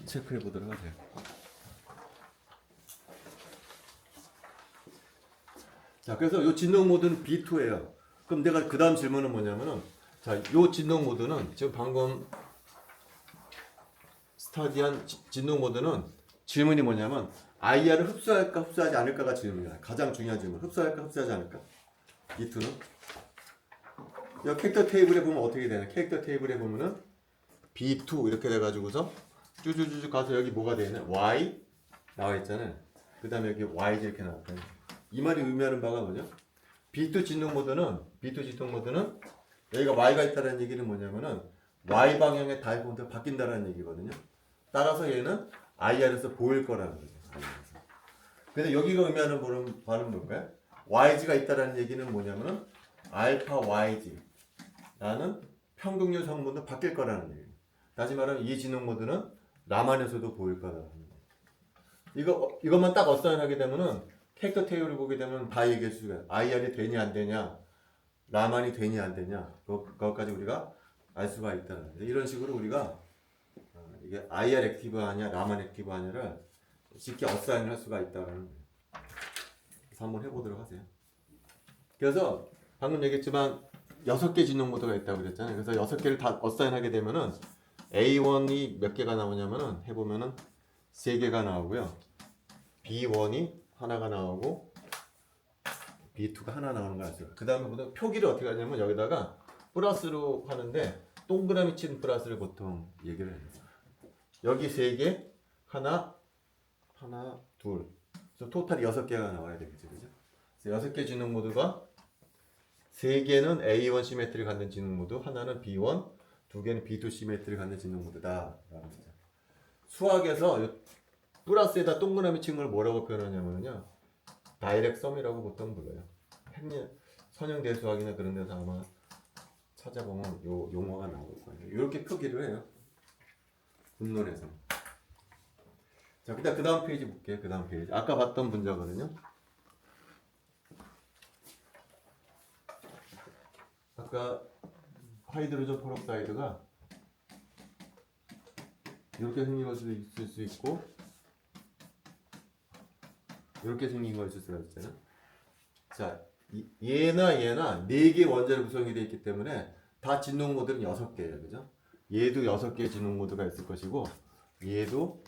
체크해 보도록 하세요. 자, 그래서 이 진동 모드는 B2예요. 그럼 내가 그 다음 질문은 뭐냐면은, 자, 이 진동 모드는 지금 방금 스타디한 진동 모드는 질문이 뭐냐면 IR을 흡수할까 흡수하지 않을까가 질문이야. 가장 중요한 질문. 흡수할까 흡수하지 않을까? B2는 이 캐릭터 테이블에 보면 어떻게 되냐? 캐릭터 테이블에 보면은 B2 이렇게 돼가지고서 쭈쭈쭈쭈 가서 여기 뭐가 되냐? Y 나와 있잖아요. 그 다음에 여기 YG 이렇게 나왔다. 이 말이 의미하는 바가 뭐냐? B2 진동 모드는 여기가 Y가 있다는 얘기는 뭐냐면은 Y 방향의 다이포트가 바뀐다는 얘기거든요. 따라서 얘는 IR에서 보일 거라는 거죠. 근데 여기가 의미하는 바는 뭘까요? YG가 있다는 얘기는 뭐냐면은 알파 YG라는 평균율 성분도 바뀔 거라는 얘기예요. 다시 말하면 이 진동 모드는 라만에서도 보일 거라는 얘기예요. 이것만 딱 어사인하게 되면은 캐릭터 테이블을 보게 되면 다 얘기해 주죠. IR이 되냐 안 되냐, 라만이 되냐 안 되냐, 그것까지 우리가 알 수가 있다는 거예요. 이런 식으로 우리가 이게 IR 액티브 하냐, 라만 액티브 하냐를 쉽게 어사인을 할 수가 있다는 거예요. 그래서 한번 해보도록 하세요. 그래서 방금 얘기했지만 6개 진동 모드가 있다고 그랬잖아요. 그래서 6개를 다 어사인하게 되면은 A1이 몇 개가 나오냐면은 해보면은 3개가 나오고요. B1이 하나가 나오고 B2가 하나 나오는 거 아시죠? 그 다음에 보통 표기를 어떻게 하냐면 여기다가 플러스로 하는데 동그라미 친 플러스를 보통 얘기를 해요. 여기 3개, 하나, 둘. 그래서 토탈 6개가 나와야 되겠죠. 그죠? 그래서 6개 진동 모드가 3개는 A1 시메트리 갖는 진동 모드, 하나는 B1, 2개는 B2 시메트리 갖는 진동 모드다. 수학에서 플러스에다 동그라미 친 걸 뭐라고 표현하냐면요. 다이렉트 썸이라고 보통 불러요. 선형대수학이나 그런 데서 아마 찾아보면 요 용어가 나올 거예요. 이렇게 표기를 해요. 군론에서. 자, 그 다음 페이지 볼게요. 그 다음 페이지. 아까 봤던 문제거든요. 아까 하이드로전 페록사이드가 이렇게 생긴 걸 수도 있을 수 있고 이렇게 생긴 걸 있을 수가 있잖아요. 자, 얘나 4개 원자로 구성이 되어 있기 때문에 다 진동 모드는 6개예요. 그죠? 얘도 6개의 진동 모드가 있을 것이고 얘도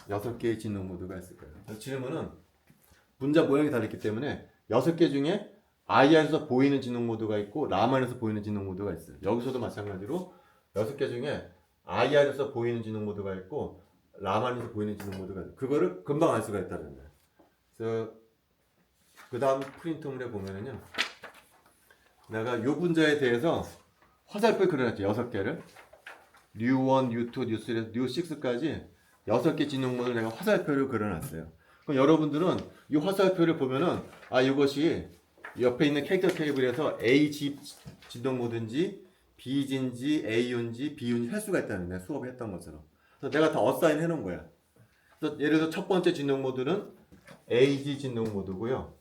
6개의 진동 모드가 있을 거예요. 질문은 분자 모양이 다르기 때문에 6개 중에 IR에서 보이는 진동 모드가 있고 라만에서 보이는 진동 모드가 있어요. 여기서도 마찬가지로 6개 중에 IR에서 보이는 진동 모드가 있고 라만에서 보이는 진동 모드가 있어요. 그거를 금방 알 수가 있다는 거예요. 그래서 그 다음 프린트물에 보면은요, 내가 요 분자에 대해서 화살표를 그려놨죠. 6개를 뉴1, 뉴2, 뉴3에서 뉴6까지 6개 진동 모드를 내가 화살표를 그려놨어요. 그럼 여러분들은 이 화살표를 보면은 이것이 옆에 있는 캐릭터 테이블에서 A 진동 모드인지 B인지 A인지 B인지 할 수가 있다는 거야. 수업에 했던 것처럼. 그래서 내가 다 어사인 해놓은 거야. 그래서 예를 들어 첫 번째 진동 모드는 AG 진동 모드고요.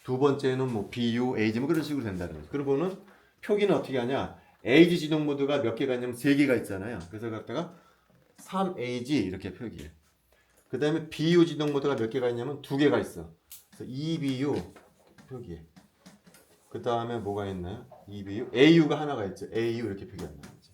두 번째는 뭐 BU, AG 뭐 그런 식으로 된다는 거죠. 그리고는 표기는 어떻게 하냐? AG 진동 모드가 몇 개가 있냐면 3개가 있잖아요. 그래서 갖다가 3AG 이렇게 표기해. 그 다음에 BU 진동 모드가 몇 개가 있냐면 2개가 있어. 그래서 EBU 표기해. 그 다음에 뭐가 있나요? EBU, AU가 하나가 있죠. AU 이렇게 표기한다는 거죠.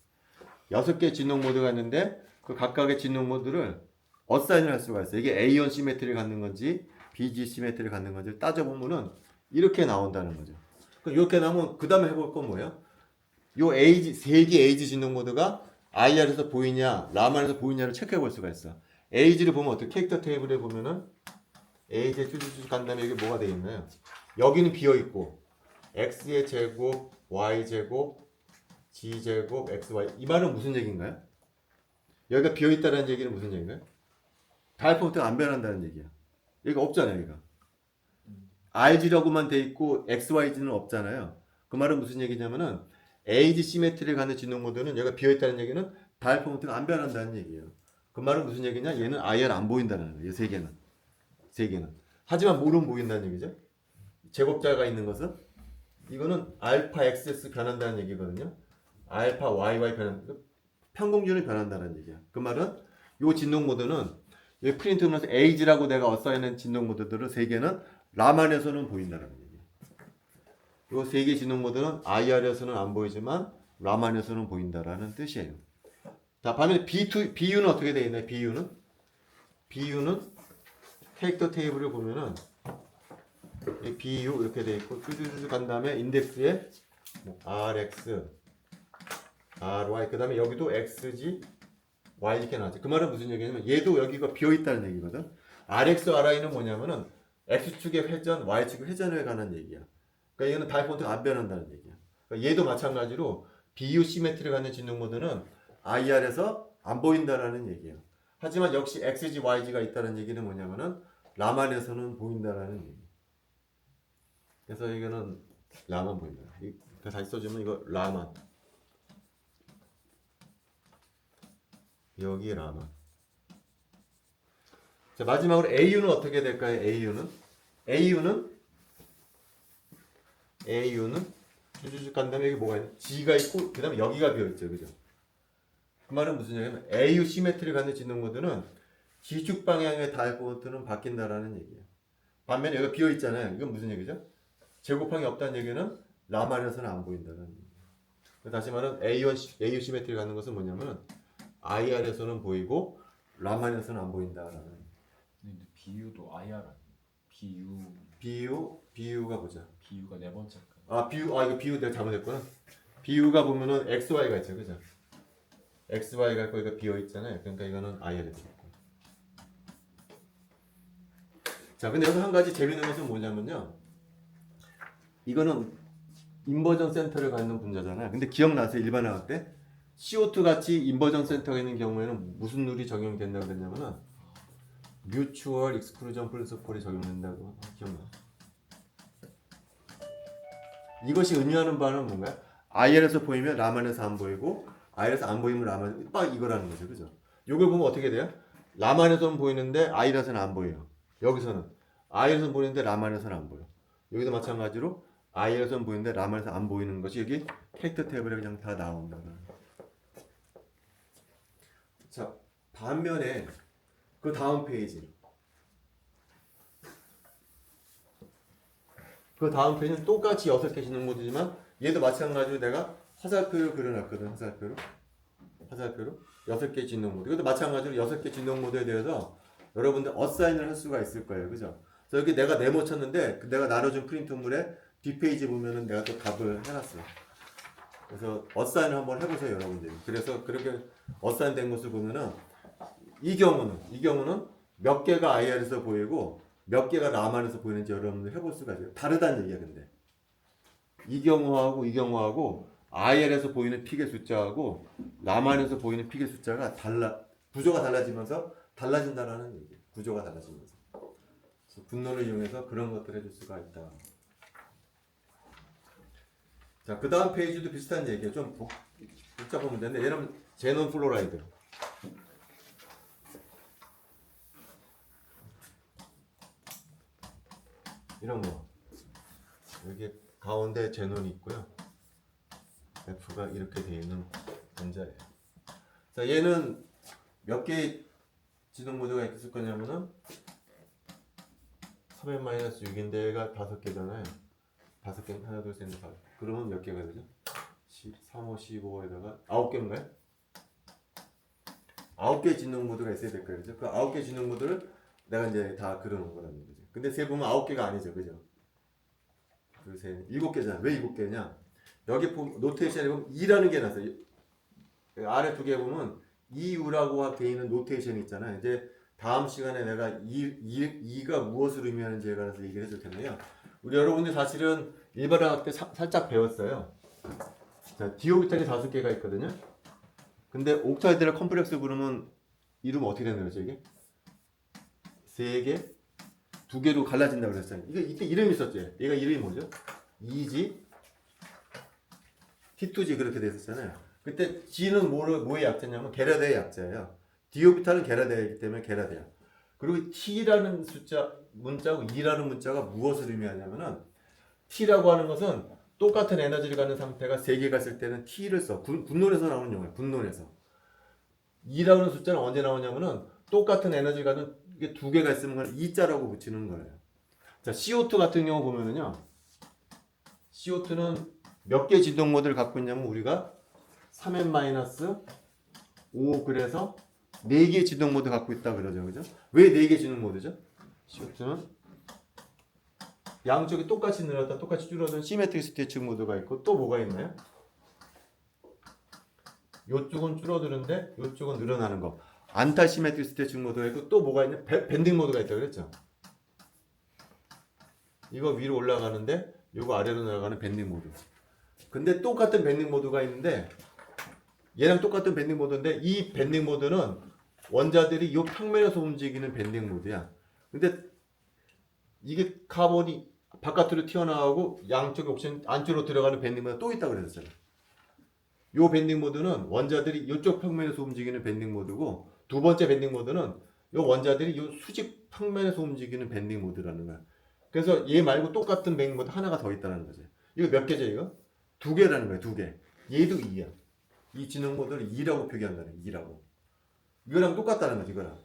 6개 진동 모드가 있는데 그 각각의 진동 모드를 어사인을 할 수가 있어요. 이게 A1 시메트리를 갖는 건지 BG 시메트리를 갖는 건지 따져보면은 이렇게 나온다는 거죠. 그럼 이렇게 나오면 그 다음에 해볼 건 뭐예요? 요 AG, 3개 AG 진동 모드가 IR에서 보이냐, 라만에서 보이냐를 체크해 볼 수가 있어. AG를 보면 어떻게 캐릭터 테이블에 보면은 AG에 쭈쭈쭈 간 다음에 여기 뭐가 되어 있나요? 여기는 비어 있고 X의 제곱, Y 제곱, G 제곱, XY 이 말은 무슨 얘기인가요? 여기가 비어 있다는 얘기는 무슨 얘기인가요? 다이포트가 안 변한다는 얘기야. 여기가 없잖아요, 여기가. RG라고만 돼 있고 XYG는 없잖아요. 그 말은 무슨 얘기냐면은 AG 시메트리를 갖는 진동 모드는 여기가 비어 있다는 얘기는 다이포트가 안 변한다는 얘기예요. 그 말은 무슨 얘기냐? 얘는 IR 안 보인다는 거예요. 세 개는. 하지만 뭐는 보인다는 얘기죠? 제곱자가 있는 것은 이거는 알파 XS 변한다는 얘기거든요. 알파 YY 평공준이 변한다는 얘기야. 그 말은 이 진동 모드는 이 프린트 하면서 AG라고 내가 어사인한 진동 모드들을 3개는 라만에서는 보인다는 얘기야. 이 3개 진동 모드는 IR에서는 안 보이지만 라만에서는 보인다라는 뜻이에요. 자, 반면에 BU는 어떻게 되어 있나요? BU는 캐릭터 테이블을 보면은 이 BU 이렇게 되어 있고 쭈쭈쭈 간 다음에 인덱스에 RX, RY 그 다음에 여기도 XG, Y 이렇게 나왔죠. 그 말은 무슨 얘기냐면 얘도 여기가 비어 있다는 얘기거든. RX, RY는 뭐냐면은 X축의 회전, Y축의 회전에 관한 얘기야. 그러니까 얘는 다이폰트가 안 변한다는 얘기야. 그러니까 얘도 마찬가지로 BU 시메트리를 갖는 진동 모드는 IR에서 안 보인다라는 얘기예요. 하지만 역시 XG, YG가 있다는 얘기는 뭐냐면은 라만에서는 보인다라는 얘기. 그래서 이거는 라만 보인다. 다시 써주면 이거 라만. 여기 라만. 자, 마지막으로 AU는 어떻게 될까요? AU는 쭉쭉쭉 간 다음에 여기 뭐가 있나? G가 있고 그 다음에 여기가 비어있죠. 그죠? 그 말은 무슨 얘기냐면 AU 시메트리를 갖는 진동 모드는 G축 방향의 다이포트는 바뀐다라는 얘기예요. 반면에 여기가 비어있잖아요. 이건 무슨 얘기죠? 제곱항이 없다는 얘기는 라만에서는 안 보인다는 얘기예요. 다시 말하면 AU 시메트리를 갖는 것은 뭐냐면 IR에서는 보이고 라만에서는 안 보인다라는. 근데 BU도 IR 아니에요? BU가 보자. BU가 네 번째 거. 이거 BU 내가 잘못했구나. BU가 보면은 XY가 있죠, 그죠? XY가 있고 이거 비어 있잖아요. 그러니까 이거는 IR에 들어있고. 자, 근데 여기서 한 가지 재밌는 것은 뭐냐면요. 이거는 인버전 센터를 갖는 분자잖아요. 근데 기억나세요? 일반화할 때 CO2 같이 인버전 센터가 있는 경우에는 무슨 룰이 적용이 된다고 그랬냐면은 뮤추얼 익스클루전 프린시플이 적용된다고 기억나. 이것이 의미하는 바는 뭔가요? IR에서 보이면 라만에서 안 보이고 IR에서 안 보이면 라만 딱 이거라는 거죠, 그죠? 이걸 보면 어떻게 돼요? 라만에서는 보이는데 IR에서는 안 보여요. 여기서는 IR에서는 보이는데 라만에서는 안 보여. 여기도 마찬가지로 IR에서는 보이는데 라만에서 안 보이는 것이 여기 캐릭터 테이블에 그냥 다 나온다. 자, 반면에 그 다음 페이지. 그 다음 페이지는 똑같이 6개 진동 모드지만 얘도 마찬가지로 내가 화살표를 그려놨거든. 화살표로 6개 진동 모드. 이것도 마찬가지로 6개 진동 모드에 대해서 여러분들 어사인을 할 수가 있을 거예요. 그죠? 그래서 여기 내가 네모 쳤는데 내가 나눠준 프린트물에 뒷페이지 보면은 내가 또 답을 해놨어요. 그래서 어사인을 한번 해보세요, 여러분들이. 그래서 그렇게 어사인 된 것을 보면은 이 경우는 몇 개가 IR에서 보이고 몇 개가 라만에서 보이는지 여러분들 해볼 수가 있어요. 다르다는 얘기야, 근데. 이 경우하고 IR에서 보이는 픽의 숫자하고 라만에서 보이는 픽의 숫자가 구조가 달라지면서 달라진다는 얘기예요. 구조가 달라지면서. 분노를 이용해서 그런 것들을 해줄 수가 있다. 자, 그 다음 페이지도 비슷한 얘기예요. 좀 복잡한 문제인데 얘는 제논 플로라이드. 이런 거. 여기 가운데 제논이 있고요. F가 이렇게 되어 있는 원자예요. 자, 얘는 몇 개의 지동 모드가 있을 거냐면은 3n-6인데 얘가 5개잖아요. 5개, 하나, 둘, 셋, 넷, 다섯. 그러면 몇 개가 되죠? 13, 5, 15에다가 9개인가요? 9개의 진동 모드가 있어야 될 거예요. 그죠? 그 9개 진동 모드를 내가 이제 다 그려놓은 거라는 거죠. 근데 세보면 9개가 아니죠. 그죠? 둘, 셋, 7개잖아. 왜 7개냐? 여기 보면, 노테이션에 보면 2라는 게 나왔어요. 아래 두 개 보면 EU라고 되어 있는 노테이션이 있잖아요. 이제 다음 시간에 내가 2가 무엇을 의미하는지에 관해서 얘기를 해줄 텐데요. 우리 여러분들 사실은 일반화학 때 살짝 배웠어요. 자, 디오비탈이 5개가 있거든요. 근데 옥타이드를 컴플렉스 부르면 이름 어떻게 되는 거죠, 이게? 3개? 2개로 갈라진다고 그랬어요. 이때 이름이 있었죠. 얘가 이름이 뭐죠? 2G, T2G 그렇게 돼 있었잖아요. 그때 G는 뭐의 약자냐면 게라데의 약자예요. 디오비탈은 게라데이기 때문에 게라데야. 그리고 T라는 문자하고 E라는 문자가 무엇을 의미하냐면은 T라고 하는 것은 똑같은 에너지를 갖는 상태가 3개가 있을 때는 T를 써. 군론에서 나오는 용어예요. 군론에서. E라고 하는 숫자는 언제 나오냐면은 똑같은 에너지를 갖는 이게 2개가 있으면 그걸 E자라고 붙이는 거예요. 자, CO2 같은 경우 보면은요. CO2는 몇 개 진동 모드를 갖고 있냐면 우리가 3n-5 그래서 4개의 진동 모드 갖고 있다 그러죠. 그죠? 왜 4개 진동 모드죠? CO2는 양쪽이 똑같이 늘었다 똑같이 줄어든 시메트릭 스티치 모드가 있고 또 뭐가 있나요? 요쪽은 줄어드는데 요쪽은 늘어나는 거. 안타 시메트릭 스티치 모드가 있고 또 뭐가 있냐? 밴딩 모드가 있다 그랬죠. 이거 위로 올라가는데 이거 아래로 내려가는 밴딩 모드. 근데 똑같은 밴딩 모드가 있는데 얘랑 똑같은 밴딩 모드인데 이 밴딩 모드는 원자들이 이 평면에서 움직이는 밴딩 모드야. 근데 이게 카본이 바깥으로 튀어나오고 양쪽에 옥시전 안쪽으로 들어가는 밴딩 모드가 또 있다고 그랬잖아요. 이 밴딩 모드는 원자들이 이쪽 평면에서 움직이는 밴딩 모드고 두 번째 밴딩 모드는 이 원자들이 이 수직 평면에서 움직이는 밴딩 모드라는 거야. 그래서 얘 말고 똑같은 밴딩 모드 하나가 더 있다는 거죠. 이거 몇 개죠 이거? 2개라는 거야. 2개. 얘도 2야. 이 진동 모드를 2라고 표기한다는 거야. 2라고. 이거랑 똑같다는 거지. 이거랑.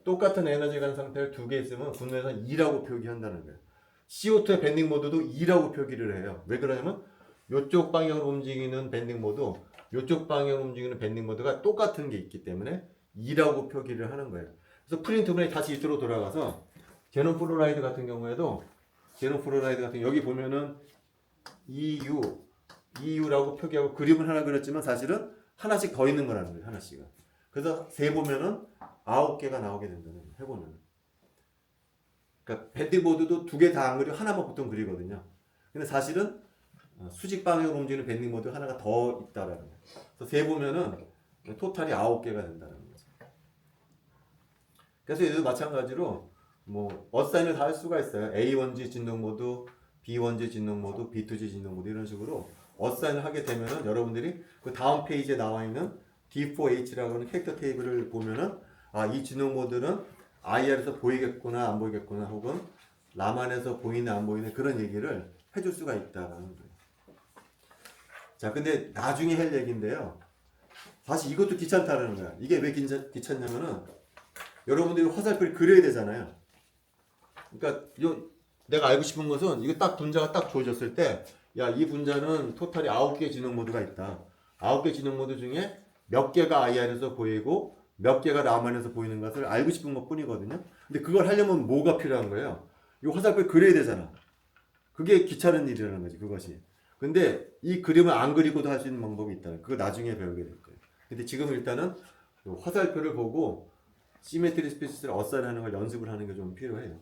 똑같은 에너지 간 상태를 2개 있으면 분모에서 2라고 표기한다는 거야. CO2의 밴딩 모드도 2라고 표기를 해요. 왜 그러냐면 이쪽 방향으로 움직이는 밴딩 모드, 이쪽 방향으로 움직이는 밴딩 모드가 똑같은 게 있기 때문에 2라고 표기를 하는 거예요. 그래서 프린트분이 다시 이쪽으로 돌아가서 제논 플로라이드 같은 경우에도 여기 보면은 EU라고 표기하고 그림은 하나 그렸지만 사실은 하나씩 더 있는 거라는 거예요. 하나씩은. 그래서 세 보면은 9개가 나오게 된다는 거예요. 해보면. 그러니까 밴딩보드도 2개 다 안 그리고 하나만 보통 그리거든요. 근데 사실은 수직 방향으로 움직이는 밴딩 모드 하나가 더 있다라는 거예요. 그래서 세 보면은 토탈이 9개가 된다는 거죠. 그래서 얘도 마찬가지로 뭐 어사인을 다 할 수가 있어요. A1G 진동 모드, B1G 진동 모드, B2G 진동 모드 이런 식으로 어사인을 하게 되면은 여러분들이 그 다음 페이지에 나와 있는 D4H라고 하는 캐릭터 테이블을 보면은 이 진동 모드는 IR에서 보이겠구나 안 보이겠구나 혹은 라만에서 보이네 안 보이네 그런 얘기를 해줄 수가 있다라는 거예요. 자, 근데 나중에 할 얘기인데요. 사실 이것도 귀찮다라는 거야. 이게 왜 귀찮냐면은 여러분들이 화살표를 그려야 되잖아요. 그러니까 내가 알고 싶은 것은 이거 딱 분자가 딱 주어졌을 때 야, 이 분자는 토탈이 9개 진동 모드가 있다. 9개 진동 모드 중에 몇 개가 IR에서 보이고 몇 개가 라만에서 보이는 것을 알고 싶은 것 뿐이거든요. 근데 그걸 하려면 뭐가 필요한 거예요? 이 화살표를 그려야 되잖아. 그게 귀찮은 일이라는 거지, 그것이. 근데 이 그림을 안 그리고도 할 수 있는 방법이 있다. 그거 나중에 배우게 될 거예요. 근데 지금 일단은 화살표를 보고 시메트리 스피시스를 어사인하는 걸 연습을 하는 게 좀 필요해요.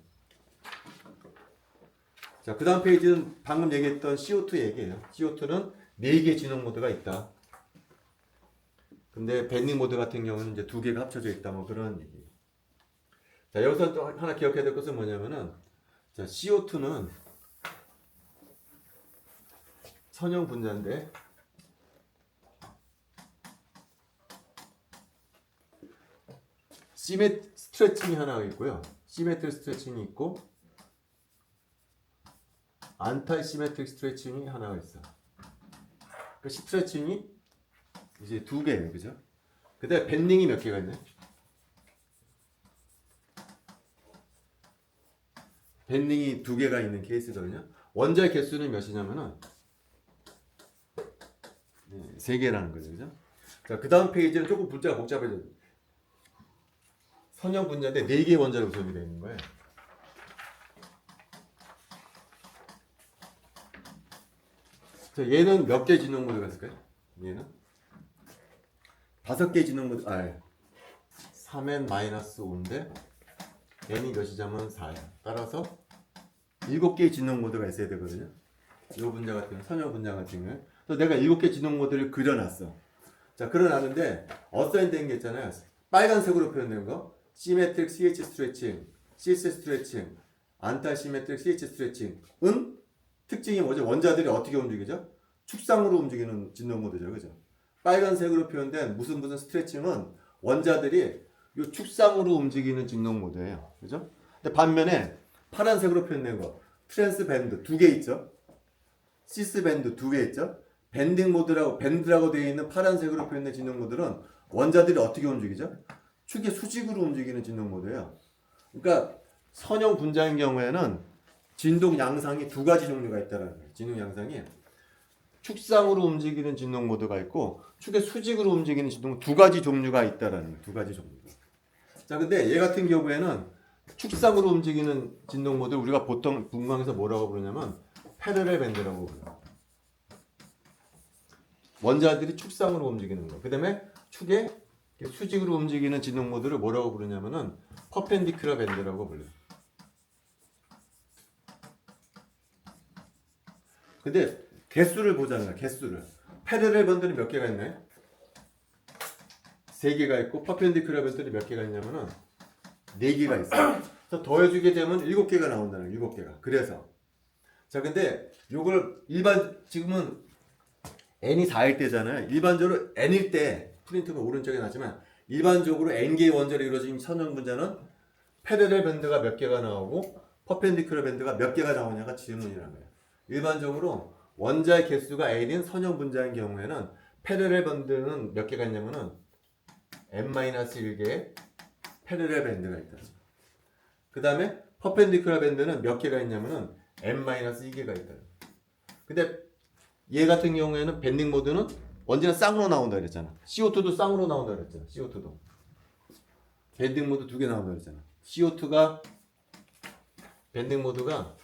자, 그 다음 페이지는 방금 얘기했던 CO2 얘기예요. CO2는 4개의 진동 모드가 있다. 근데 밴딩 모드 같은 경우는 이제 2개가 합쳐져 있다. 뭐 그런 얘기예요. 자, 여기서 또 하나 기억해야 될 것은 뭐냐면은 자, CO2는 선형 분자인데 스트레칭이 하나가 있고요. 시메트릭 스트레칭이 있고 안타이 시메트릭 스트레칭이 하나가 있어. 그 스트레칭이 이제 두 개예요, 그죠? 그다음에 밴딩이 몇 개가 있네? 밴딩이 두 개가 있는 케이스거든요. 원자의 개수는 몇이냐면은 세 개라는 거죠, 그죠? 자, 그 다음 페이지는 조금 문자가 복잡해져. 선형 분자인데 네 개의 원자로 구성이 되어 있는 거예요. 자, 얘는 몇 개 진동 모드가 있을까요? 얘는 5개 진동 모드, 3n-5인데 n이 몇이냐면 4야. 따라서 7개의 진동 모드가 있어야 되거든요. 이 분자 같은 경우, 선형 분자 같은 경우에. 그래서 내가 7개 진동 모드를 그려놨어. 자, 그려놨는데 어사인 된 게 있잖아요. 빨간색으로 표현된 거. 시메트릭 CH 스트레칭, CS 스트레칭, 안타 시메트릭 CH 스트레칭은 특징이 뭐죠? 원자들이 어떻게 움직이죠? 축상으로 움직이는 진동 모드죠. 그죠? 빨간색으로 표현된 무슨 스트레칭은 원자들이 요 축상으로 움직이는 진동 모드예요. 그죠? 근데 반면에 파란색으로 표현된 거 트랜스 밴드 2개 있죠? 시스 밴드 2개 있죠? 밴딩 모드라고 밴드라고 되어 있는 파란색으로 표현된 진동 모드는 원자들이 어떻게 움직이죠? 축의 수직으로 움직이는 진동 모드예요. 그러니까 선형 분자인 경우에는 진동 양상이 두 가지 종류가 있다라는 거예요. 진동 양상이 축상으로 움직이는 진동 모드가 있고 축의 수직으로 움직이는 진동 두 가지 종류가 있다라는 거예요. 두 가지 종류. 자, 근데 얘 같은 경우에는 축상으로 움직이는 진동 모드를 우리가 보통 분광에서 뭐라고 부르냐면 패러렐 밴드라고 불러요. 원자들이 축상으로 움직이는 거. 그다음에 축의 수직으로 움직이는 진동 모드를 뭐라고 부르냐면은 퍼펜디큘러 밴드라고 불러요. 근데 개수를 보자면 개수를 패러렐 밴드는 몇 개가 있나요? 3개가 있고 퍼펜디큘러 밴드는 몇 개가 있냐면은 4개가 있어요. 그래서 더해주게 되면 7개가 나온다는 거예요. 7개가. 그래서 자, 근데 요걸 지금은 n이 4일 때잖아요. 일반적으로 n일 때 프린트가 오른쪽에 나지만 일반적으로 n개의 원자로 이루어진 선형 분자는 패러렐 밴드가 몇 개가 나오고 퍼펜디큘러 밴드가 몇 개가 나오냐가 질문이라는 거예요. 일반적으로 원자의 개수가 n인 선형 분자인 경우에는 패러렐 밴드는 몇 개가 있냐면은 n-1개의 패러렐 밴드가 있다. 그 다음에 퍼펜디큘러 밴드는 몇 개가 있냐면은 n-2개가 있다. 근데 얘 같은 경우에는 밴딩 모드는 언제나 쌍으로 나온다 그랬잖아. CO2도 쌍으로 나온다 그랬잖아. CO2도. 밴딩 모드 2개 나온다 그랬잖아. CO2가 밴딩 모드가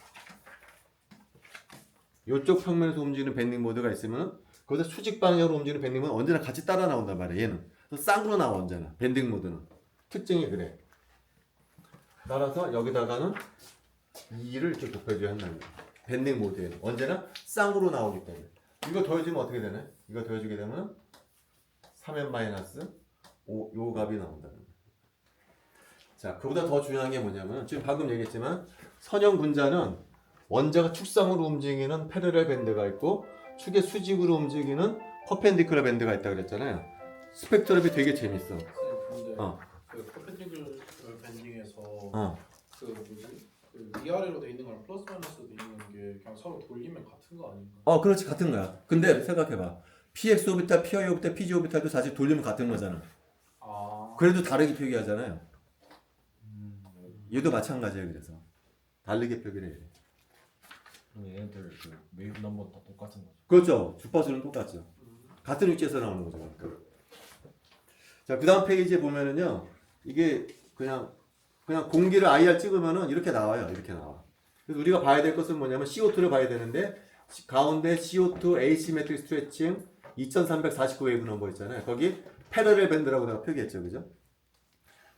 이쪽 평면에서 움직이는 밴딩 모드가 있으면 거기서 수직 방향으로 움직이는 밴딩 모드는 언제나 같이 따라 나온단 말이야. 얘는. 그래서 쌍으로 나와 언제나. 밴딩 모드는. 특징이 그래. 따라서 여기다가는 2를 이렇게 곱해줘야 한다는 거야. 밴딩 모드에 언제나 쌍으로 나오기 때문에. 이거 더해주면 어떻게 되나요? 이거 더해주게 되면 3n-5 요 값이 나온다는 거예요. 자, 그보다 더 중요한 게 뭐냐면 지금 방금 얘기했지만 선형 분자는 원자가 축상으로 움직이는 패러렐 밴드가 있고 축의 수직으로 움직이는 퍼펜디큘러 밴드가 있다 그랬잖아요. 스펙트럼이 되게 재밌어. 근데 어. 그 퍼펜디큘러 밴딩에서 어. 그 뭐지? 그 위아래로 돼 있는 거랑 플러스 마이너스로 돼 있는 게 그냥 서로 돌리면 같은 거 아닌가? 그렇지, 같은 거야. 근데 생각해봐. PX 오비탈, PY 오비탈, PG 오비탈도 사실 돌리면 같은 거잖아. 아. 그래도 다르게 표기하잖아요. 얘도 마찬가지예요. 그래서 다르게 표기를 해요. 그럼 얘네들 그 웨이브 넘버 다 똑같은 거죠? 그렇죠. 주파수는 똑같죠. 같은 위치에서 나오는 거죠. 그러니까. 자, 그 다음 페이지에 보면은요, 이게 그냥 공기를 IR 찍으면은 이렇게 나와요. 이렇게 나와. 그래서 우리가 봐야 될 것은 뭐냐면 CO2를 봐야 되는데, 가운데 CO2 asymmetric stretching 2349 웨이브 넘버 있잖아요. 거기 패러렐 밴드라고 내가 표기했죠. 그죠?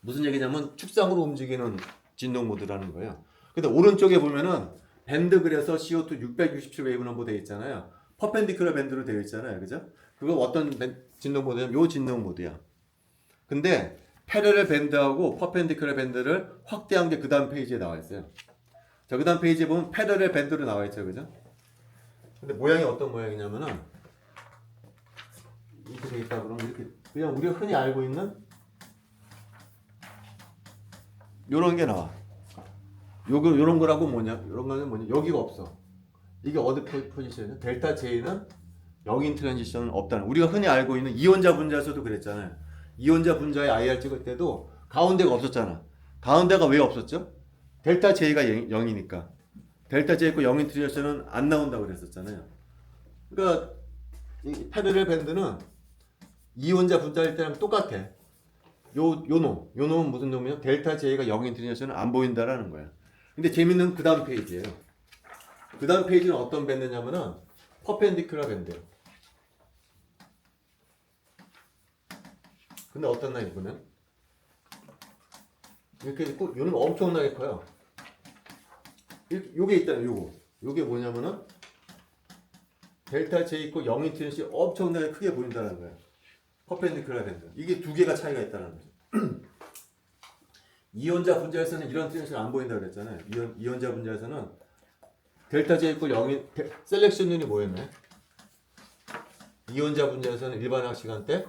무슨 얘기냐면 축상으로 움직이는 진동 모드라는 거예요. 근데 오른쪽에 보면은 밴드 그래서 CO2 667 웨이브 넘버 되어 있잖아요. 퍼펜디큘러 밴드로 되어 있잖아요. 그죠? 그거 어떤 진동 모드냐면 요 진동 모드야. 근데 패러렐 밴드하고 퍼펜디큘러 밴드를 확대한 게 그 다음 페이지에 나와 있어요. 자, 그 다음 페이지에 보면 패러렐 밴드로 나와 있죠. 그죠? 근데 모양이 어떤 모양이냐면은 이렇게 돼 있다 그러면 이렇게 그냥 우리가 흔히 알고 있는 요런 게 나와. 요런 거라고 뭐냐? 요런 거는 뭐냐? 여기가 없어. 이게 어디 포지션이냐? 델타 J는 영인 트랜지션은 없다는. 우리가 흔히 알고 있는 이온자 분자에서도 그랬잖아요. 이온자 분자의 IR 찍을 때도 가운데가 없었잖아. 가운데가 왜 없었죠? 델타 J가 0이니까. 델타 J 있고 영인 트랜지션은 안 나온다고 그랬었잖아요. 그러니까 이 패러렐 밴드는 이온자 분자일 때랑 똑같아. 요 놈은 무슨 놈이냐? 델타 J가 0인 트랜지션은 안 보인다라는 거야. 근데 재밌는 그 다음 페이지예요. 그 다음 페이지는 어떤 밴드냐면은 퍼펜디큘러 밴드예요. 근데 어떤 날 보면 이렇게 있고 요는 엄청나게 커요. 요게 있잖아요. 요게 뭐냐면은 델타 J 있고 0인 트랜지션 엄청나게 크게 보인다는 거예요. 퍼펜디큘러 밴드. 이게 두 개가 차이가 있다는 거죠. 이온자 분자에서는 이런 트랜지션 안 보인다고 그랬잖아요. 이온자 분자에서는 델타 J 있고 0인 셀렉션율이 뭐였나요? 이온자 분자에서는 일반학 시간 때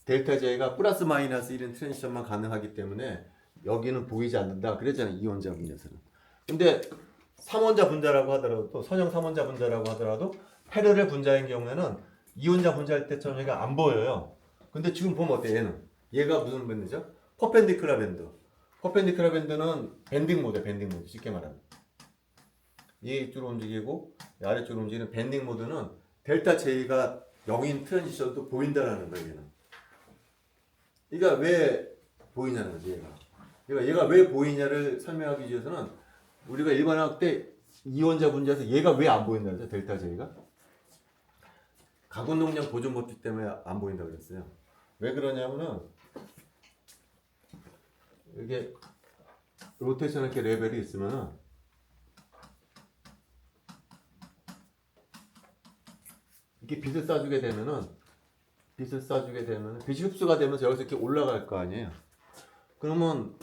델타 J가 플러스 마이너스 1인 트랜지션만 가능하기 때문에 여기는 보이지 않는다. 그랬잖아요. 이온자 분자에서는. 근데 3원자 분자라고 하더라도 또 선형 3원자 분자라고 하더라도 패러렐 분자인 경우에는 이온자 분자일 때처럼 얘가 안 보여요. 근데 지금 보면 어때? 얘가 무슨 밴드죠? 퍼펜디큘러 밴드. 퍼펜디큘러 밴드는 밴딩 모드 쉽게 말하면. 이쪽으로 움직이고 아래쪽으로 움직이는 밴딩 모드는 델타 J가 0인 트랜지션도 보인다라는 거예요. 얘는. 얘가 왜 보이냐는 거지. 얘가 왜 보이냐를 설명하기 위해서는 우리가 일반학 때 이온자 분자에서 얘가 왜 안 보인다는 거죠? 델타 J가 가군 용량 보존 법칙 때문에 안 보인다고 그랬어요. 왜 그러냐면은 이게 로테이션 이렇게 레벨이 있으면은 이렇게 빛을 쏴주게 되면은 빛이 흡수가 되면서 여기서 이렇게 올라갈 거 아니에요. 그러면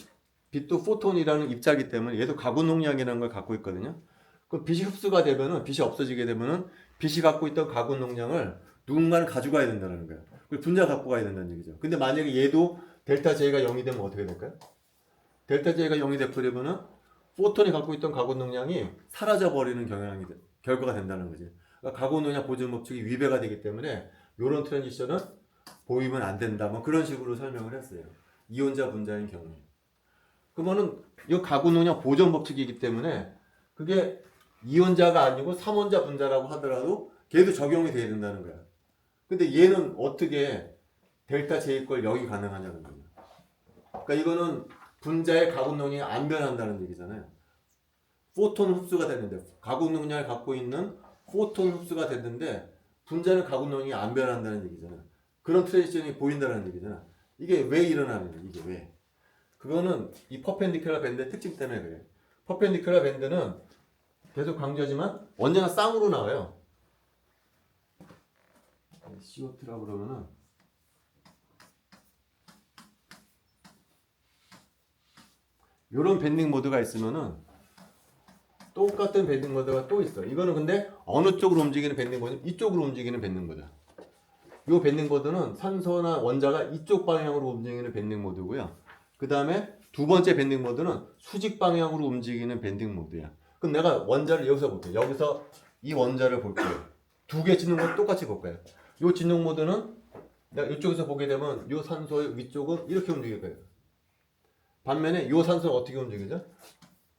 빛도 포톤이라는 입자기 때문에 얘도 가군 용량이라는 걸 갖고 있거든요. 그럼 빛이 흡수가 되면은 빛이 없어지게 되면은 빛이 갖고 있던 가군 용량을 누군가는 가져가야 된다는 거예요. 그걸 분자 갖고 가야 된다는 얘기죠. 근데 만약에 얘도 델타 J가 0이 되면 어떻게 될까요? 델타 J가 0이 되버리면은 포톤이 갖고 있던 가군 용량이 사라져 버리는 결과가 된다는 거지. 그러니까 가군 용량 보존 법칙이 위배가 되기 때문에 이런 트랜지션은 보이면 안 된다. 뭐 그런 식으로 설명을 했어요. 이온자 분자인 경우에. 그러면은 이 가군 용량 보존 법칙이기 때문에 그게 이온자가 아니고 3원자 분자라고 하더라도 걔도 적용이 돼야 된다는 거야. 근데 얘는 어떻게 델타 J 걸 0이 가능하냐는 거예요. 그러니까 이거는 분자의 가군 용량이 안 변한다는 얘기잖아요. 포톤 흡수가 됐는데 가군 용량을 갖고 있는 포톤 흡수가 됐는데 분자는 가군 용량이 안 변한다는 얘기잖아요. 그런 트랜지션이 보인다는 얘기잖아. 이게 왜 일어나는 거야? 이게 왜? 그거는 이 퍼펜디큘러 밴드의 특징 때문에 그래. 퍼펜디큘러 밴드는 계속 강조하지만 언제나 쌍으로 나와요. CO2라고 그러면은 이런 밴딩 모드가 있으면은 똑같은 밴딩 모드가 또 있어. 이거는 근데 어느 쪽으로 움직이는 밴딩 모드? 이쪽으로 움직이는 밴딩 모드. 이 밴딩 모드는 산소나 원자가 이쪽 방향으로 움직이는 밴딩 모드고요. 그 다음에 두 번째 밴딩 모드는 수직 방향으로 움직이는 밴딩 모드야. 그럼 내가 원자를 여기서 볼게. 여기서 이 원자를 볼게요. 두 개 짓는 건 똑같이 볼 거예요. 이 진동 모드는 내가 이쪽에서 보게 되면 이 산소의 위쪽은 이렇게 움직일 거예요. 반면에 이 산소는 어떻게 움직이죠?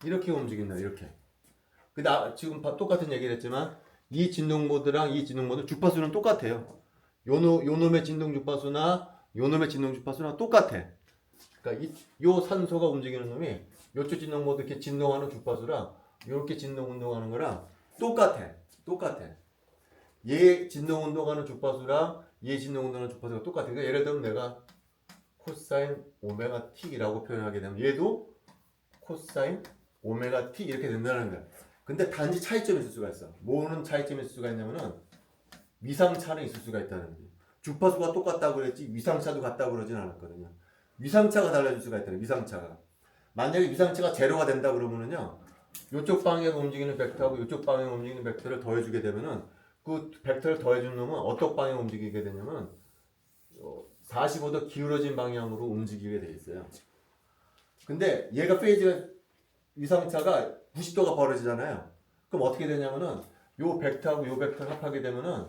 이렇게 움직인다. 이렇게. 근데 지금 똑같은 얘기를 했지만 이 진동 모드랑 이 진동 모드 주파수는 똑같아요. 요 놈의 진동 주파수나 요 놈의 진동 주파수랑 똑같아. 그러니까 요 산소가 움직이는 놈이 요쪽 진동 모드 이렇게 진동하는 주파수랑 이렇게 진동 운동하는 거랑 똑같아. 얘 진동 운동하는 주파수랑 얘 진동 운동하는 주파수가 똑같아. 그러니까 예를 들면 내가 코사인 오메가 t라고 표현하게 되면 얘도 코사인 오메가 t 이렇게 된다는 거야. 근데 단지 차이점이 있을 수가 있어. 뭐는 차이점이 있을 수가 있냐면은 위상차는 있을 수가 있다는 거지. 주파수가 똑같다고 그랬지 위상차도 같다고 그러진 않았거든요. 위상차가 달라질 수가 있다는 위상차가. 만약에 위상차가 제로가 된다 그러면은요. 이쪽 방향으로 움직이는 벡터하고 이쪽 방향으로 움직이는 벡터를 더해주게 되면은 그 벡터를 더해준 놈은 어떤 방향으로 움직이게 되냐면 45도 기울어진 방향으로 움직이게 돼 있어요. 근데 얘가 페이지가 위상차가 90도가 벌어지잖아요. 그럼 어떻게 되냐면은 요 벡터하고 요 벡터를 합하게 되면은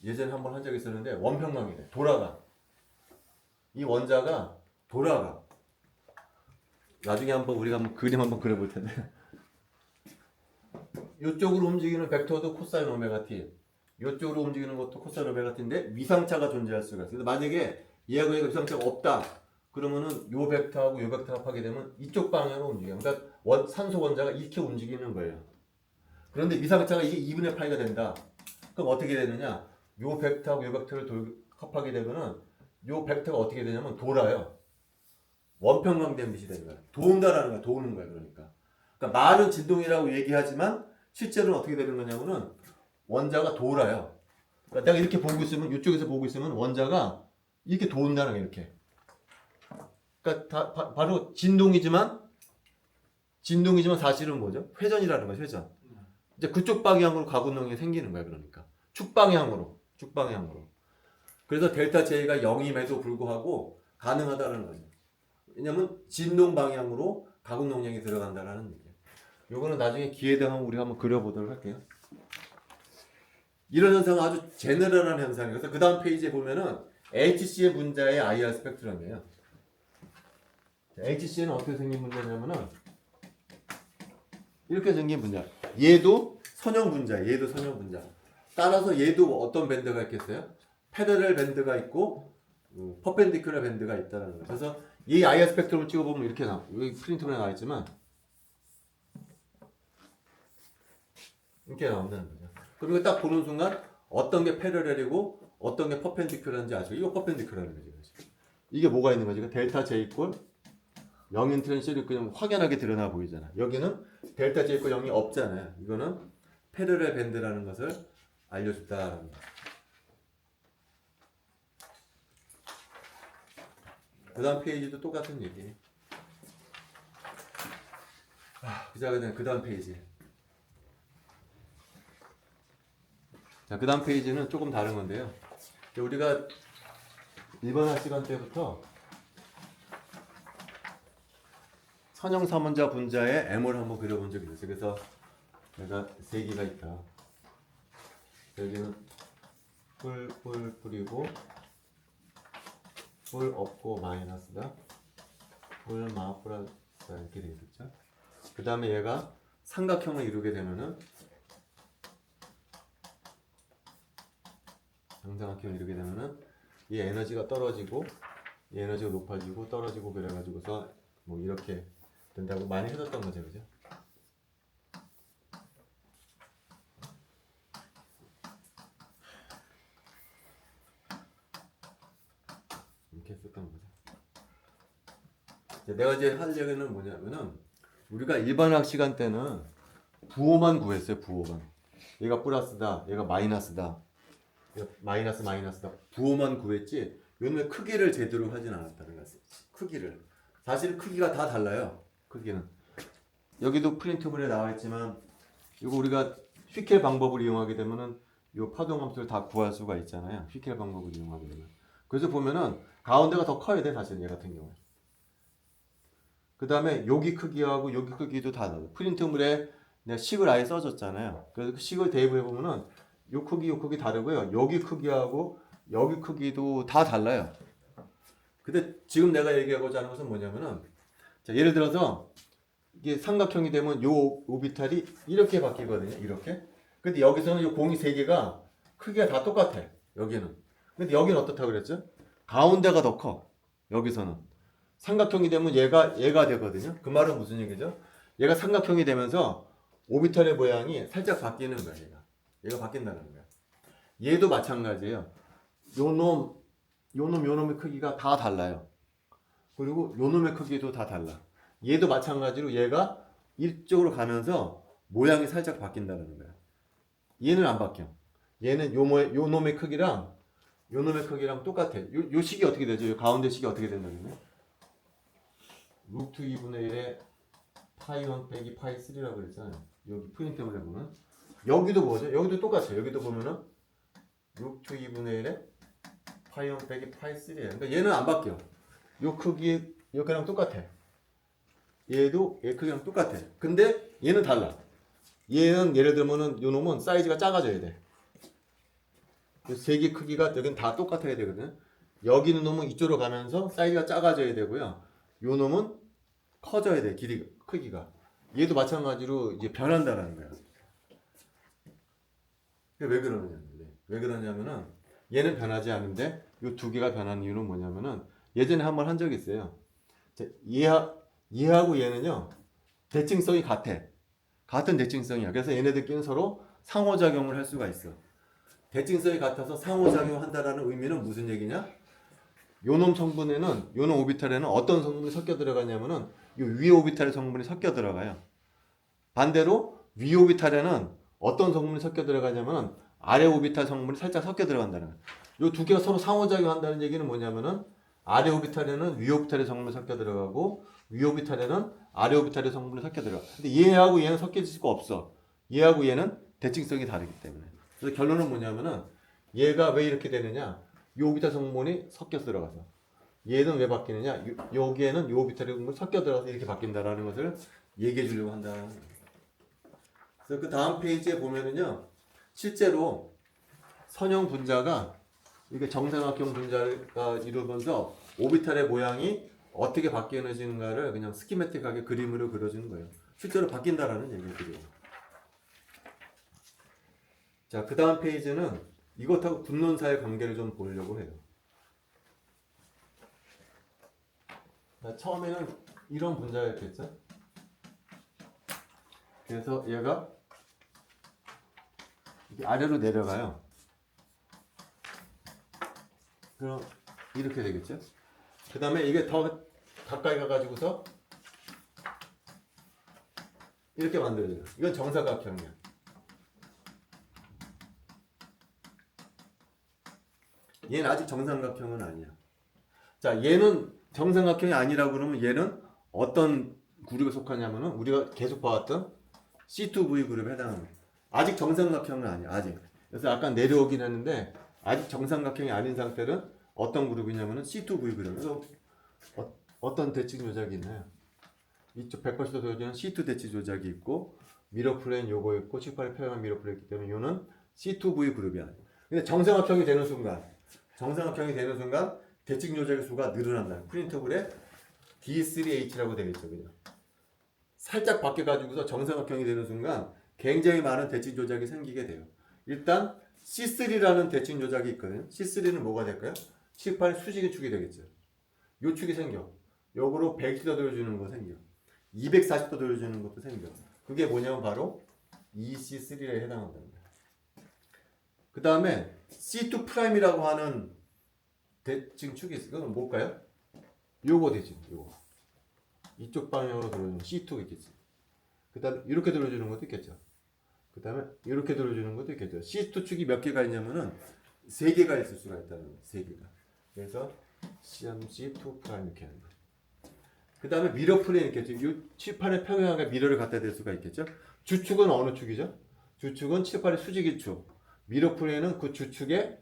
예전에 한번 한 적이 있었는데 원평강이 돼. 돌아가. 이 원자가 돌아가. 나중에 한번 우리가 한번 그림 한번 그려볼 텐데 이쪽으로 움직이는 벡터도 코사인 오메가 t, 이쪽으로 움직이는 것도 코사인 오메가 t인데 위상차가 존재할 수가 있어요. 만약에 얘하고 얘가 위상차가 없다 그러면은 요 벡터하고 요 벡터 합하게 되면 이쪽 방향으로 움직여요. 그러니까 산소 원자가 이렇게 움직이는 거예요. 그런데 위상차가 이게 2분의 파이가 된다. 그럼 어떻게 되느냐? 요 벡터하고 요 벡터를 합하게 되면은 요 벡터가 어떻게 되냐면 돌아요. 원평강된 빛이 되는 거야. 돈다라는 거야. 도는 거야. 그러니까 말은 진동이라고 얘기하지만 실제로는 어떻게 되는 거냐면은 원자가 돌아요. 그러니까 내가 이렇게 보고 있으면 이쪽에서 보고 있으면 원자가 이렇게 돈다는 거야. 이렇게. 그러니까 바로 진동이지만 사실은 뭐죠? 회전이라는 거죠. 회전. 이제 그쪽 방향으로 가군동이 생기는 거야. 그러니까 축방향으로. 그래서 델타 J가 0임에도 불구하고 가능하다는 거죠. 왜냐면 진동 방향으로 가군동량이 들어간다라는 얘기예요. 요거는 나중에 기회 되면 우리가 한번 그려보도록 할게요. 이런 현상은 아주 제너럴한 현상이에요. 그래서 그 다음 페이지에 보면은 HC의 분자의 IR 스펙트럼이에요. HC는 어떻게 생긴 분자냐면은 이렇게 생긴 분자. 얘도 선형 분자예요. 따라서 얘도 어떤 밴드가 있겠어요? 패러렐 밴드가 있고 퍼펜디큘러 밴드가 있다는 거예요. 그래서 이 IR 스펙트럼을 찍어보면 이렇게 나와. 여기 프린트로 나와 있지만 이렇게 나온다는 거죠. 그럼 이거 딱 보는 순간 어떤 게 패러렐이고 어떤 게 퍼펜디큘러인지 아시고 이거 퍼펜디큘러라는 거죠. 이게 뭐가 있는 거지? 델타 J 이퀄 0인트랜시를 그냥 확연하게 드러나 보이잖아. 여기는 델타 J 이퀄 0이 없잖아요. 이거는 패러렐 밴드라는 것을 알려줬다. 그 다음 페이지도 똑같은 얘기예요. 그 다음 페이지. 자, 그 다음 페이지는 조금 다른 건데요. 우리가 이번 학 시간 때부터 선형 삼원자 분자의 M을 한번 그려본 적이 있어요. 그래서 내가 세 개가 있다. 여기는 뿔이고 뿔 없고 마이너스다. 뿔 플러스 이렇게 되어 있었죠. 그 다음에 얘가 삼각형을 이루게 되면은 정삼각형을 이루게 되면은 이 에너지가 떨어지고 이 에너지가 높아지고 떨어지고 그래가지고서 뭐 이렇게 된다고 많이 해줬던 거죠, 그죠? 이렇게 했었던 거죠. 내가 이제 할 얘기는 뭐냐면은 우리가 일반학 시간 때는 부호만 구했어요. 부호만. 얘가 플러스다, 얘가 마이너스다, 마이너스다. 부호만 구했지. 요놈의 크기를 제대로 하진 않았다는 거지. 크기를. 사실 크기가 다 달라요. 크기는. 여기도 프린트물에 나와 있지만 이거 우리가 휘켈 방법을 이용하게 되면은 요 파동함수를 다 구할 수가 있잖아요. 휘켈 방법을 이용하게 되면. 그래서 보면은 가운데가 더 커야 돼. 사실 얘 같은 경우에. 그 다음에 여기 크기하고 여기 크기도 다 달라요. 프린트물에 내가 식을 아예 써줬잖아요. 그래서 그 식을 대입해 보면은 요 크기 다르고요. 여기 크기하고 여기 크기도 다 달라요. 근데 지금 내가 얘기하고자 하는 것은 뭐냐면은 자, 예를 들어서 이게 삼각형이 되면 요 오비탈이 이렇게 바뀌거든요. 이렇게. 근데 여기서는 요 공이 세 개가 크기가 다 똑같아. 여기는. 근데 여기는 어떻다고 그랬죠? 가운데가 더 커. 여기서는. 삼각형이 되면 얘가 되거든요. 그 말은 무슨 얘기죠? 얘가 삼각형이 되면서 오비탈의 모양이 살짝 바뀌는 거야. 얘가 바뀐다는 거야. 얘도 마찬가지예요. 요놈의 크기가 다 달라요. 그리고 요놈의 크기도 다 달라. 얘도 마찬가지로 얘가 이쪽으로 가면서 모양이 살짝 바뀐다는 거야. 얘는 안 바뀌어. 얘는 요놈의 크기랑 요놈의 크기랑 똑같아. 요 식이 어떻게 되죠? 요 가운데 식이 어떻게 된다면요? 루트 2분의 1에 파이 1 빼기 파이 3라고 그랬잖아요. 여기 프린트물에 보면. 여기도 뭐죠? 여기도 똑같아요. 여기도 보면은 6 to 2분의 1에 파이 1 빼기 파이 3예요. 그러니까 얘는 안 바뀌어. 요 크기 여기랑 똑같아. 얘도 얘 크기랑 똑같아. 근데 얘는 달라. 얘는 예를 들면은 요 놈은 사이즈가 작아져야 돼. 세 개 크기가 여긴 다 똑같아야 되거든. 여기 있는 놈은 이쪽으로 가면서 사이즈가 작아져야 되고요. 요 놈은 커져야 돼. 크기가. 얘도 마찬가지로 이제 변한다라는 거야. 왜 그러느냐? 왜 그러냐면은 얘는 변하지 않는데 요 두 개가 변한 이유는 뭐냐면은 예전에 한번 한 적이 있어요. 얘하고 얘는요 대칭성이 같아. 같은 대칭성이야. 그래서 얘네들끼리는 서로 상호작용을 할 수가 있어. 대칭성이 같아서 상호작용한다라는 의미는 무슨 얘기냐? 요놈 성분에는 요놈 오비탈에는 어떤 성분이 섞여 들어가냐면은 요 위 오비탈의 성분이 섞여 들어가요. 반대로 위 오비탈에는 어떤 성분이 섞여 들어가냐면은 아래 오비탈 성분이 살짝 섞여 들어간다는 거예요. 요 두 개가 서로 상호작용한다는 얘기는 뭐냐면은 아래 오비탈에는 위 오비탈의 성분이 섞여 들어가고 위 오비탈에는 아래 오비탈의 성분이 섞여 들어가. 근데 얘하고 얘는 섞여질 수가 없어. 얘하고 얘는 대칭성이 다르기 때문에. 그래서 결론은 뭐냐면은 얘가 왜 이렇게 되느냐? 이 오비탈 성분이 섞여 들어가서. 얘는 왜 바뀌느냐? 여기에는 이 오비탈의 성분이 섞여 들어가서 이렇게 바뀐다라는 것을 얘기해 주려고 한다. 그래서 그 다음 페이지에 보면은요. 실제로 선형 분자가 이게 정삼각형 분자가 이루면서 오비탈의 모양이 어떻게 바뀌어지는가를 그냥 스키매틱하게 그림으로 그려주는 거예요. 실제로 바뀐다라는 얘기들이에요. 자, 그 다음 페이지는 이것하고 분론사의 관계를 좀 보려고 해요. 자, 처음에는 이런 분자였겠죠? 그래서 얘가 이렇게 아래로 내려가요. 그럼 이렇게 되겠죠? 그 다음에 이게 더 가까이 가가지고서 이렇게 만들어져요. 이건 정사각형이야. 얘는 아직 정삼각형은 아니야. 자, 얘는 정삼각형이 아니라고 그러면 얘는 어떤 그룹에 속하냐면은 우리가 계속 봐왔던 C2V 그룹에 해당합니다. 아직 정삼각형은 아니야. 아직. 그래서 약간 내려오긴 했는데 아직 정삼각형이 아닌 상태는 어떤 그룹이냐면은 C2V 그룹. 그래서 어떤 대칭 조작이 있나요? 이쪽 180도 돌려주는 C2 대칭 조작이 있고 미러 플레인 요거 있고 18에 평행한 미러 플레인 있기 때문에 이거는 C2V 그룹이야. 근데 정삼각형이 되는 순간 대칭 조작의 수가 늘어난다. 프린터블에 D3H라고 되겠죠. 그죠? 살짝 바뀌어가지고서 정삼각형이 되는 순간 굉장히 많은 대칭 조작이 생기게 돼요. 일단 C3라는 대칭 조작이 있거든요. C3는 뭐가 될까요? 18의 수직의 축이 되겠죠. 요 축이 생겨. 요거로 110도 돌려주는 거 생겨. 240도 돌려주는 것도 생겨. 그게 뭐냐면 바로 EC3에 해당한답니다. 그 다음에 C2 프라임이라고 하는 대칭 축이 있어요. 그건 뭘까요? 요거 대칭, 요거. 이쪽 방향으로 돌려주는 C2가 있겠지. 그 다음에 이렇게 돌려주는 것도 있겠죠. 그 다음에 이렇게 돌려주는 것도 있겠죠. C2 축이 몇 개가 있냐면은 3개가 있을 수가 있다는 거예요. 3개가. 그래서 C2 프라임 이렇게 하는 거예요. 그 다음에 미러 플레인 있겠죠. 이 칠판에 평행하게 미러를 갖다 댈 수가 있겠죠. 주축은 어느 축이죠? 주축은 칠판의 수직인 축. 미러 플레인은 그 주축의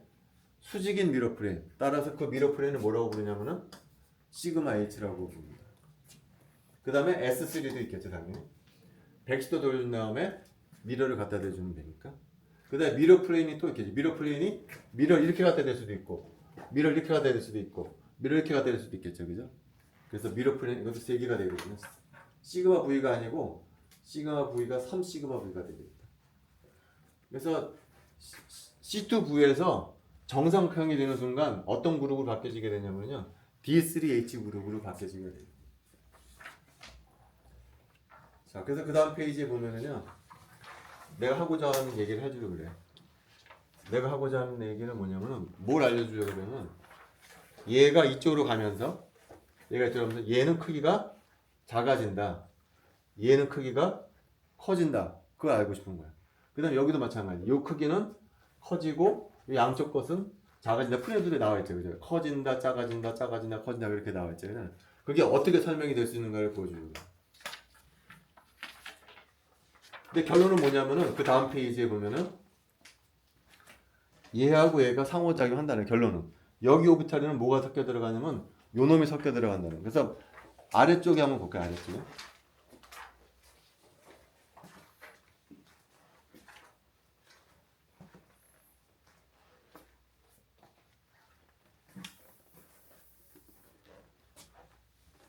수직인 미러 플레인. 따라서 그 미러 플레인을 뭐라고 부르냐면은 시그마 H라고 부릅니다. 그 다음에 S3도 있겠죠, 당연히. 110도 돌린 다음에 미러를 갖다 대주면 되니까. 그 다음에 미러 플레인이 또 있겠지. 미러 플레인이 미러 이렇게 갖다 댈 수도 있고, 미러 이렇게 갖다 댈 수도 있고, 미러 이렇게 갖다 댈 수도 있겠죠, 그죠? 그래서 미러 플레인 이것도 3개가 되거든요. 시그마 V가 아니고 시그마 V가 3시그마 V가 되겠다. 그래서 C2V에서 정삼각형이 되는 순간 어떤 그룹으로 바뀌어지게 되냐면요. D3H 그룹으로 바뀌어지게 돼요. 자, 그래서 그 다음 페이지에 보면은요. 내가 하고자 하는 얘기를 해주려고 그래요. 내가 하고자 하는 얘기는 뭐냐면은 뭘 알려주려고 그러면 얘가 이쪽으로 가면서 얘는 크기가 작아진다. 얘는 크기가 커진다. 그거 알고 싶은 거야. 그 다음에 여기도 마찬가지. 이 크기는 커지고 이 양쪽 것은 작아진다. 프린트에 나와 있죠. 그죠? 커진다, 작아진다, 작아진다, 커진다 이렇게 나와 있죠. 그게 어떻게 설명이 될 수 있는가를 보여주는 거야. 근데 결론은 뭐냐면은 그 다음 페이지에 보면은 얘하고 얘가 상호작용한다는 결론은 여기 오비탈에는 뭐가 섞여 들어가냐면 요 놈이 섞여 들어간다는. 그래서 아래쪽에 한번 볼까요? 아래쪽에.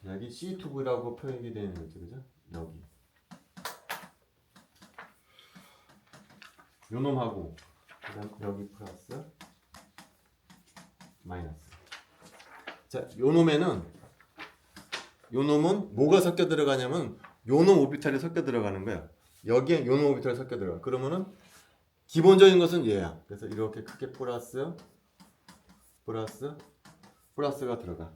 여기 C2V라고 표현이 되는 거죠, 그죠? 여기. 요 놈하고 그다음 여기 플러스 마이너스. 자, 요 놈은 뭐가 섞여 들어가냐면 요 놈 오비탈이 섞여 들어가는 거야. 여기에 요 놈 오비탈이 섞여 들어가. 그러면은 기본적인 것은 얘야. 그래서 이렇게 크게 플러스가 들어가.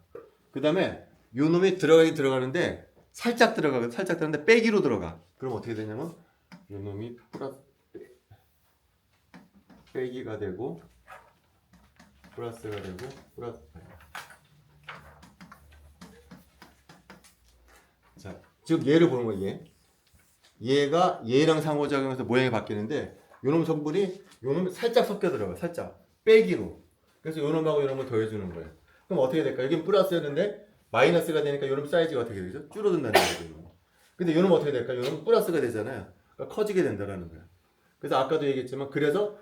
그다음에 요 놈이 들어가긴 들어가는데 살짝 들어가는데 빼기로 들어가. 그럼 어떻게 되냐면 요 놈이 빼기가 되고 플러스가 되고 플러스. 자, 즉 얘를 보는 거예요. 얘가 얘랑 상호작용해서 모양이 바뀌는데 요놈 성분이 요놈이 살짝 섞여 들어가. 살짝 빼기로. 그래서 요놈하고 요놈을 더해주는 거예요. 그럼 어떻게 될까? 여긴 플러스였는데 마이너스가 되니까 요놈 사이즈가 어떻게 되죠? 줄어든다는 거죠. 근데 요놈 어떻게 될까? 요놈 플러스가 되잖아요. 그러니까 커지게 된다는 거예요. 그래서 아까도 얘기했지만 그래서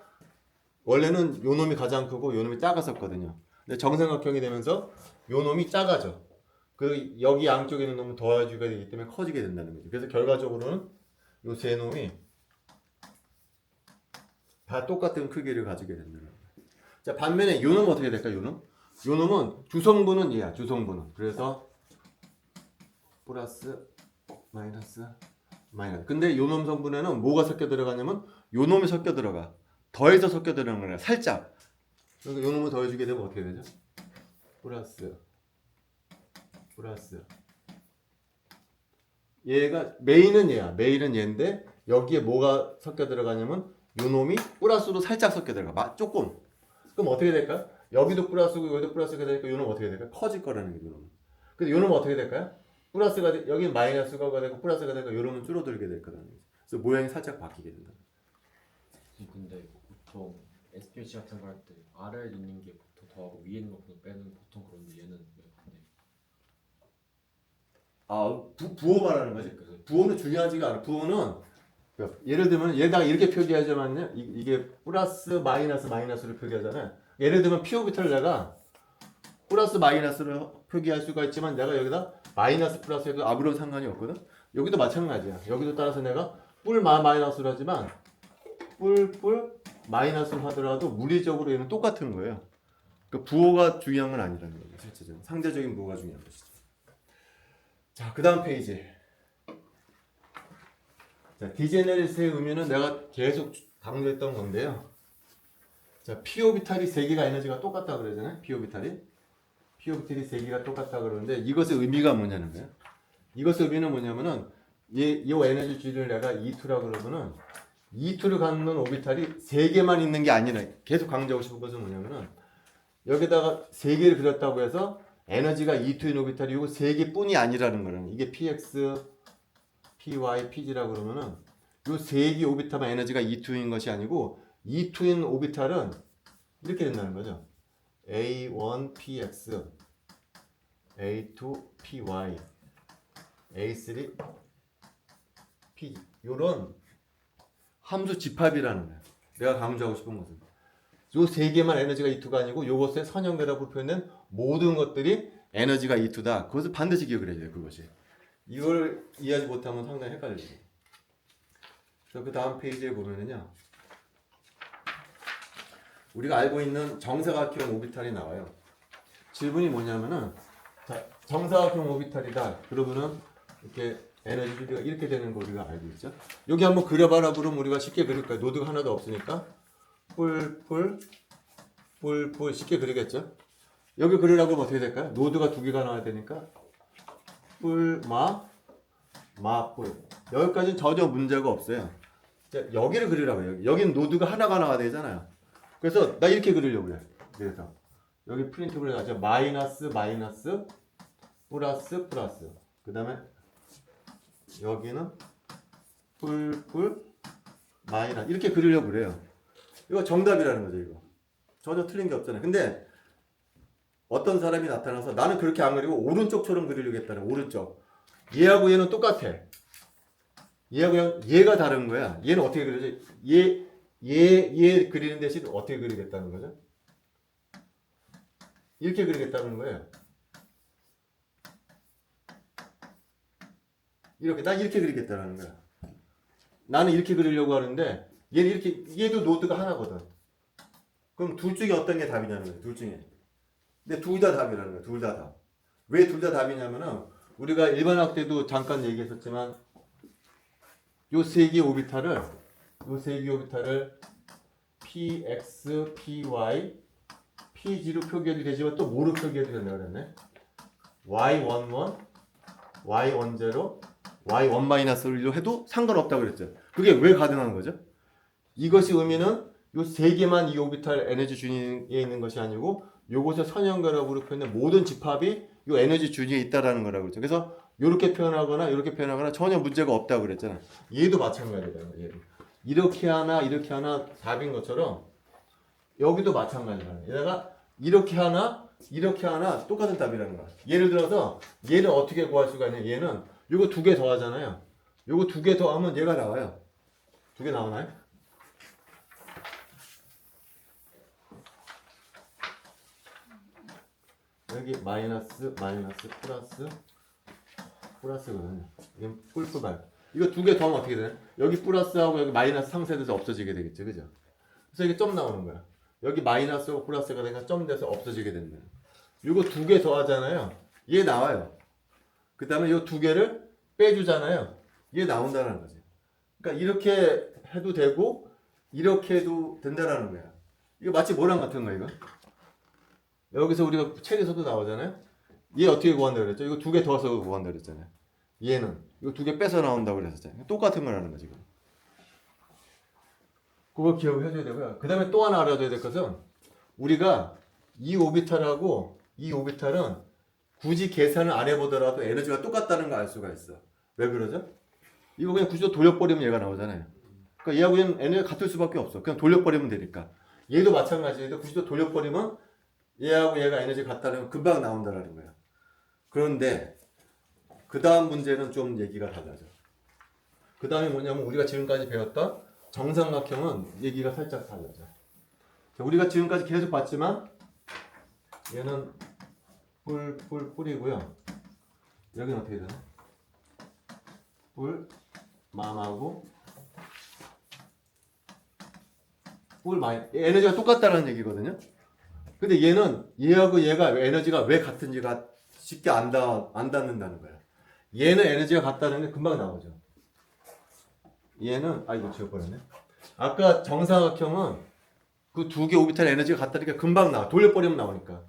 원래는 요놈이 가장 크고 요놈이 작았었거든요. 근데 정삼각형이 되면서 요놈이 작아져. 그 여기 양쪽에 있는 놈은 더해주게 되기 때문에 커지게 된다는 거죠. 그래서 결과적으로는 요 세 놈이 다 똑같은 크기를 가지게 된다는 거예요. 자, 반면에 요 놈은 어떻게 될까? 요 놈은 주성분은 얘야. 주성분은. 그래서 플러스 마이너스. 근데 요 놈 성분에는 뭐가 섞여 들어가냐면 요 놈이 섞여 들어가. 더해서 섞여 들어가는 거야. 살짝. 그러니까 요 놈을 더해주게 되면 어떻게 되죠? 플러스. 얘가 메인은 얘인데 여기에 뭐가 섞여 들어가냐면 요 놈이 플러스로 살짝 섞여 들어가. 조금. 그럼 어떻게 될까? 여기도 플러스고 여기도 플러스가 되니까 요 놈은 어떻게 될까? 커질 거라는 게 요 놈은. 근데 요 놈은 어떻게 될까요? 여기는 마이너스가 되고 플러스가 되니까 요 놈은 줄어들게 될 거라는 거죠. 그래서 모양이 살짝 바뀌게 된다. 근데 보통 SPH 같은 거 할 때 아래에 있는 게 보통 더하고 위에 있는 거 빼는 보통 그런데 얘는 왜 반대? 부호 말하는 거지. 부호는 중요하지가 않아. 부호는 예를 들면 얘다가 이렇게 표기하자면요, 이게 플러스 마이너스를 표기하잖아요. 예를 들면 P 오비탈을 내가 플러스 마이너스로 표기할 수가 있지만 내가 여기다 마이너스 플러스 해도 아무런 상관이 없거든. 여기도 마찬가지야. 여기도 따라서 내가 마이너스로 하지만 마이너스를 하더라도 물리적으로 얘는 똑같은 거예요. 그러니까 부호가 중요한 건 아니라는 거죠. 실제적으로 상대적인 부호가 중요한 것이죠. 자, 그 다음 페이지. 자, 디제네리스의 의미는 내가 계속 강조했던 건데요. 자, p 오비탈이 3개가 에너지가 똑같다 그러잖아요. p 오비탈이 3개가 똑같다 그러는데 이것의 의미가 뭐냐는 거예요. 이것의 의미는 뭐냐면은 이 에너지 G를 내가 E2라고 그러면은 E2를 갖는 오비탈이 3개만 있는 게 아니라, 계속 강조하고 싶은 것은 뭐냐면은 여기다가 3개를 그렸다고 해서 에너지가 E2인 오비탈이 이거 3개뿐이 아니라는 거는, 이게 PX, PY, PG라고 그러면은 요 3개 오비탈만 에너지가 E2인 것이 아니고 E2인 오비탈은 이렇게 된다는 거죠. A1PX, A2PY, A3PG 요런 함수 집합이라는 거예요. 내가 강조하고 싶은 것은 요 3개만 에너지가 E2가 아니고 요것의 선형대라고 표현된 모든 것들이 에너지가 E2다. 그것을 반드시 기억을 해야 돼요. 그것이. 이걸 이해하지 못하면 상당히 헷갈려요. 그래서 그 다음 페이지에 보면은요, 우리가 알고 있는 정사각형 오비탈이 나와요. 질문이 뭐냐면은, 자, 정사각형 오비탈이다. 그러면은 이렇게 에너지 주기가 이렇게 되는 거 우리가 알고 있죠. 여기 한번 그려봐라 그러면 우리가 쉽게 그릴 거예요. 노드가 하나도 없으니까 뿔 쉽게 그리겠죠. 여기 그리려고 하면 어떻게 될까요? 노드가 2개가 나와야 되니까 뿔 여기까지는 전혀 문제가 없어요. 자, 여기를 그리라고 해요. 여기는 노드가 하나가 나와야 되잖아요. 그래서 나 이렇게 그리려고 그래. 그래서 여기 프린트블에 가죠. 마이너스 플러스 그 다음에 여기는 뿔 마이너스 이렇게 그리려고 그래요. 이거 정답이라는 거죠. 이거 전혀 틀린 게 없잖아요. 근데 어떤 사람이 나타나서 나는 그렇게 안 그리고 오른쪽처럼 그리려고 했다는 오른쪽. 얘하고 얘는 똑같아. 얘가 다른 거야. 얘는 어떻게 그리지? 얘 그리는 대신 어떻게 그리겠다는 거죠? 이렇게 그리겠다는 거예요. 난 이렇게 그리겠다는 거야. 나는 이렇게 그리려고 하는데 얘는 이렇게, 얘도 노드가 하나거든. 그럼 둘 중에 어떤 게 답이냐는 거예요. 둘 중에. 근데 둘 다 답이라는 거예요. 둘 다 답. 왜 둘 다 답이냐면은 우리가 일반학 때도 잠깐 얘기했었지만 요 세 개의 오비탈을 px, py, pg로 표기해도 되지만 또 뭐로 표기해도 된다고 그랬네. y11, y10, y1-1로 해도 상관없다고 그랬죠. 그게 왜 가능한 거죠? 이것이 의미는 요 세 개만 이 오비탈 에너지 준위에 있는 것이 아니고 요것을 선형거라고 표현된 모든 집합이 요 에너지 준위에 있다라는 거라고 그랬죠. 그래서 이렇게 표현하거나 이렇게 표현하거나 전혀 문제가 없다고 그랬잖아. 얘도 마찬가지다. 얘도. 이렇게 하나 답인 것처럼 여기도 마찬가지다. 얘가 이렇게 하나 똑같은 답이라는 거야. 예를 들어서 얘를 어떻게 구할 수가 있냐? 얘는 요거 두 개 더하잖아요. 요거 두 개 더하면 얘가 나와요. 두 개 나오나요? 여기 마이너스 플러스거든요. 이건 뿔뿔말. 이거 두 개 더하면 어떻게 되나요? 여기 플러스하고 여기 마이너스 상쇄돼서 없어지게 되겠죠, 그죠? 그래서 이게 점 나오는 거야. 여기 마이너스하고 플러스가 되니까 점 돼서 없어지게 된다. 이거 두 개 더하잖아요. 얘 나와요. 그 다음에 이 두 개를 빼주잖아요. 얘 나온다는 거지. 그러니까 이렇게 해도 되고 이렇게 해도 된다라는 거야. 이거 마치 뭐랑 같은 거야, 이거? 여기서 우리가 책에서도 나오잖아요. 얘 어떻게 구한다고 그랬죠? 이거 두 개 더해서 구한다고 그랬잖아요. 얘는 이거 두 개 빼서 나온다고 그랬었잖아요. 똑같은 거라는 거지. 지금. 그거 기억을 해줘야 되고요. 그 다음에 또 하나 알아둬야 될 것은 우리가 이 오비탈하고 이 오비탈은 굳이 계산을 안 해보더라도 에너지가 똑같다는 걸 알 수가 있어. 왜 그러죠? 이거 그냥 굳이 돌려버리면 얘가 나오잖아요. 그러니까 얘하고 얘는 에너지가 같을 수밖에 없어. 그냥 돌려버리면 되니까. 얘도 마찬가지인데 굳이 돌려버리면 얘하고 얘가 에너지 같다는 건 금방 나온다는 거야. 그런데 그 다음 문제는 좀 얘기가 달라져. 그 다음에 뭐냐면 우리가 지금까지 배웠던 정삼각형은 얘기가 살짝 달라져. 우리가 지금까지 계속 봤지만 얘는 뿔이고요. 여기는 어떻게 되나? 맘하고 에너지가 똑같다는 얘기거든요. 근데 얘하고 얘가 에너지가 왜 같은지가 쉽게 안 닿는다는 거야. 얘는 에너지가 같다는 게 금방 나오죠. 얘는 이거 지워버렸네. 아까 정사각형은 그 두 개 오비탈 에너지가 같다니까 금방 나와. 돌려버리면 나오니까.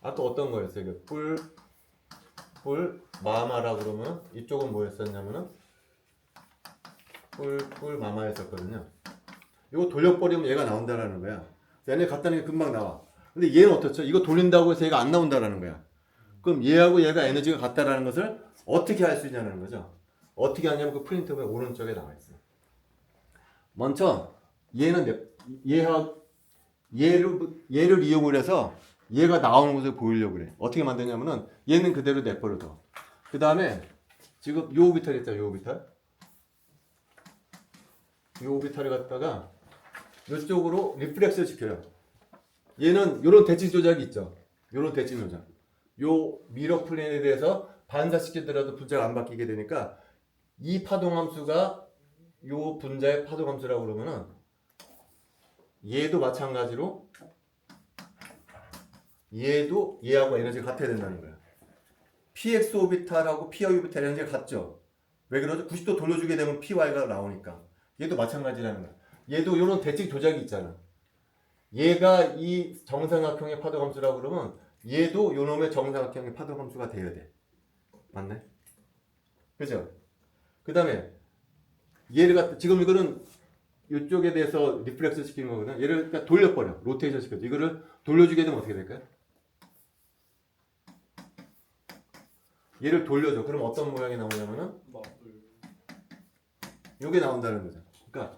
아까 어떤 거였어요? 마마라 그러면 이쪽은 뭐였었냐면은 마마였었거든요. 이거 돌려버리면 얘가 나온다라는 거야. 얘네 같다는 게 금방 나와. 근데 얘는 어떻죠? 이거 돌린다고 해서 얘가 안 나온다라는 거야. 그럼 얘하고 얘가 에너지가 같다라는 것을 어떻게 할 수 있냐는 거죠. 어떻게 하냐면 그 프린트업의 오른쪽에 나와 있어요. 먼저 얘를 이용을 해서 얘가 나오는 것을 보이려고 그래. 어떻게 만드냐면은 얘는 그대로 내버려둬. 그 다음에 지금 요 오비탈 있잖아. 요 오비탈을 갖다가 이쪽으로 리플렉스 시켜요. 얘는 요런 대칭 조작이 있죠. 요런 대칭 조작. 요 미러 플랜에 대해서 반사시키더라도 분자가 안 바뀌게 되니까 이 파동함수가 요 분자의 파동함수라고 그러면은 얘도 마찬가지로 얘도 얘하고 에너지가 같아야 된다는 거야. px 오비탈하고 py 오비탈 에너지가 같죠. 왜 그러죠? 90도 돌려주게 되면 py가 나오니까. 얘도 마찬가지라는 거야. 얘도 이런 대칭 조작이 있잖아. 얘가 이 정삼각형의 파동함수라고 그러면 얘도 요놈의 정삼각형의 파동함수가 돼야 돼. 맞네? 그죠? 그 다음에 얘를 갖다 지금 이거는 이쪽에 대해서 리플렉스 시키는 거거든. 얘를 그러니까 돌려버려. 로테이션 시켜줘. 이거를 돌려주게 되면 어떻게 될까요? 얘를 돌려줘. 그럼 어떤 모양이 나오냐면은 요게 나온다는 거죠. 그러니까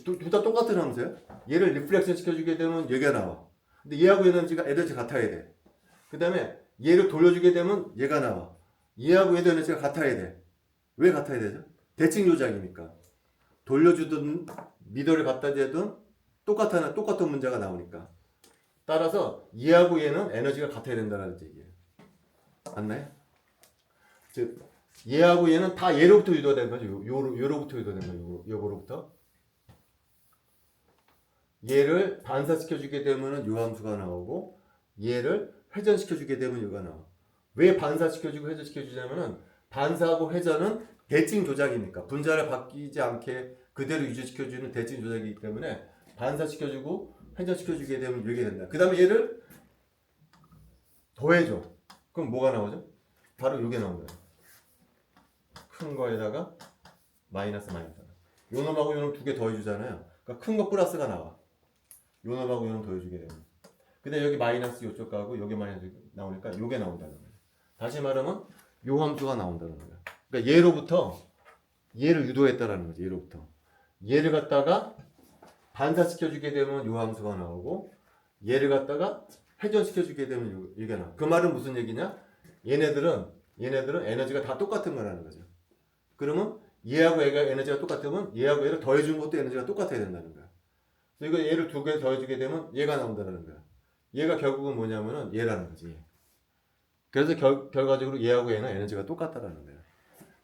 둘 다 똑같은 함수예요. 얘를 리플렉션 시켜주게 되면 얘가 나와. 근데 얘하고 에너지가 같아야 돼. 그 다음에 얘를 돌려주게 되면 얘가 나와. 얘하고 얘도 에너지가 같아야 돼. 왜 같아야 되죠? 대칭 조작이니까. 돌려주든 미더를 갖다 대든 똑같은 문제가 나오니까. 따라서 얘하고 얘는 에너지가 같아야 된다는 얘기예요. 맞나요? 즉 얘하고 얘는 다 얘로부터 유도된 거죠. 요로부터 유도된 거죠. 요거로부터. 얘를 반사시켜주게 되면 요 함수가 나오고 얘를 회전시켜주게 되면 요가 나와. 왜 반사시켜주고 회전시켜주냐면은 반사하고 회전은 대칭 조작이니까 분자를 바뀌지 않게 그대로 유지시켜주는 대칭 조작이기 때문에 반사시켜주고 회전시켜주게 되면 이게 된다. 그 다음에 얘를 더해줘. 그럼 뭐가 나오죠? 바로 요게 나온 거예요. 큰 거에다가 마이너스. 요 놈하고 요 놈 두 개 더해주잖아요. 그러니까 큰 거 플러스가 나와. 요 놈하고 요 놈 더해주게 되면. 근데 여기 마이너스 요쪽 가고 여기 마이너스 나오니까 요게 나온다는 거예요. 다시 말하면 요 함수가 나온다는 거예요. 그러니까 얘로부터 얘를 유도했다라는 거죠. 얘로부터 얘를 갖다가 반사시켜주게 되면 요 함수가 나오고 얘를 갖다가 회전시켜주게 되면 이게 나와. 그 말은 무슨 얘기냐? 얘네들은 에너지가 다 똑같은 거라는 거죠. 그러면 얘하고 얘가 에너지가 똑같으면 얘하고 얘를 더해준 것도 에너지가 똑같아야 된다는 거야. 그래서 이거 얘를 두 개 더해주게 되면 얘가 나온다는 거야. 얘가 결국은 뭐냐면은 얘라는 거지. 그래서 결과적으로 얘하고 얘는 에너지가 똑같다라는 거야.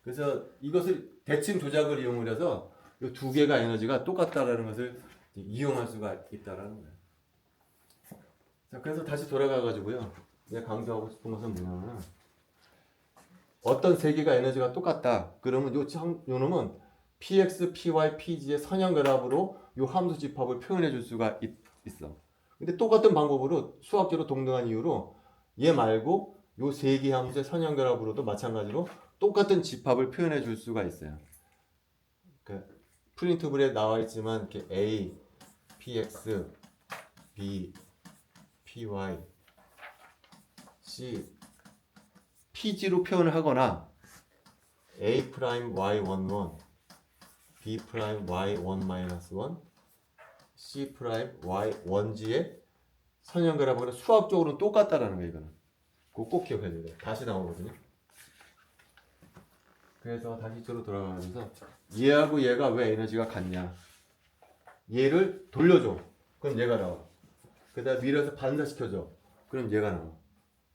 그래서 이것을 대칭 조작을 이용을 해서 이 두 개가 에너지가 똑같다라는 것을 이용할 수가 있다라는 거야. 자, 그래서 다시 돌아가가지고요. 내가 강조하고 싶은 것은 뭐냐면 어떤 세 개가 에너지가 똑같다. 그러면 요 놈은 px, py, pg의 선형결합으로 요 함수 집합을 표현해 줄 수가 있어. 근데 똑같은 방법으로 수학적으로 동등한 이유로 얘 말고 요 세 개 함수의 선형결합으로도 마찬가지로 똑같은 집합을 표현해 줄 수가 있어요. 그 프린트블에 나와 있지만 이렇게 a, px, b, py, c, pg로 표현을 하거나 a 프라임 y11, b 프라임 y1-1, c 프라임 y1g의 선형결합하고 수학적으로는 똑같다라는 거예요. 이거는 그거 꼭 기억해야 돼요. 다시 나오거든요. 그래서 다시 이쪽으로 돌아가면서 얘하고 얘가 왜 에너지가 같냐? 얘를 돌려줘. 그럼 얘가 나와. 그 다음에 밀어서 반사시켜줘. 그럼 얘가 나와.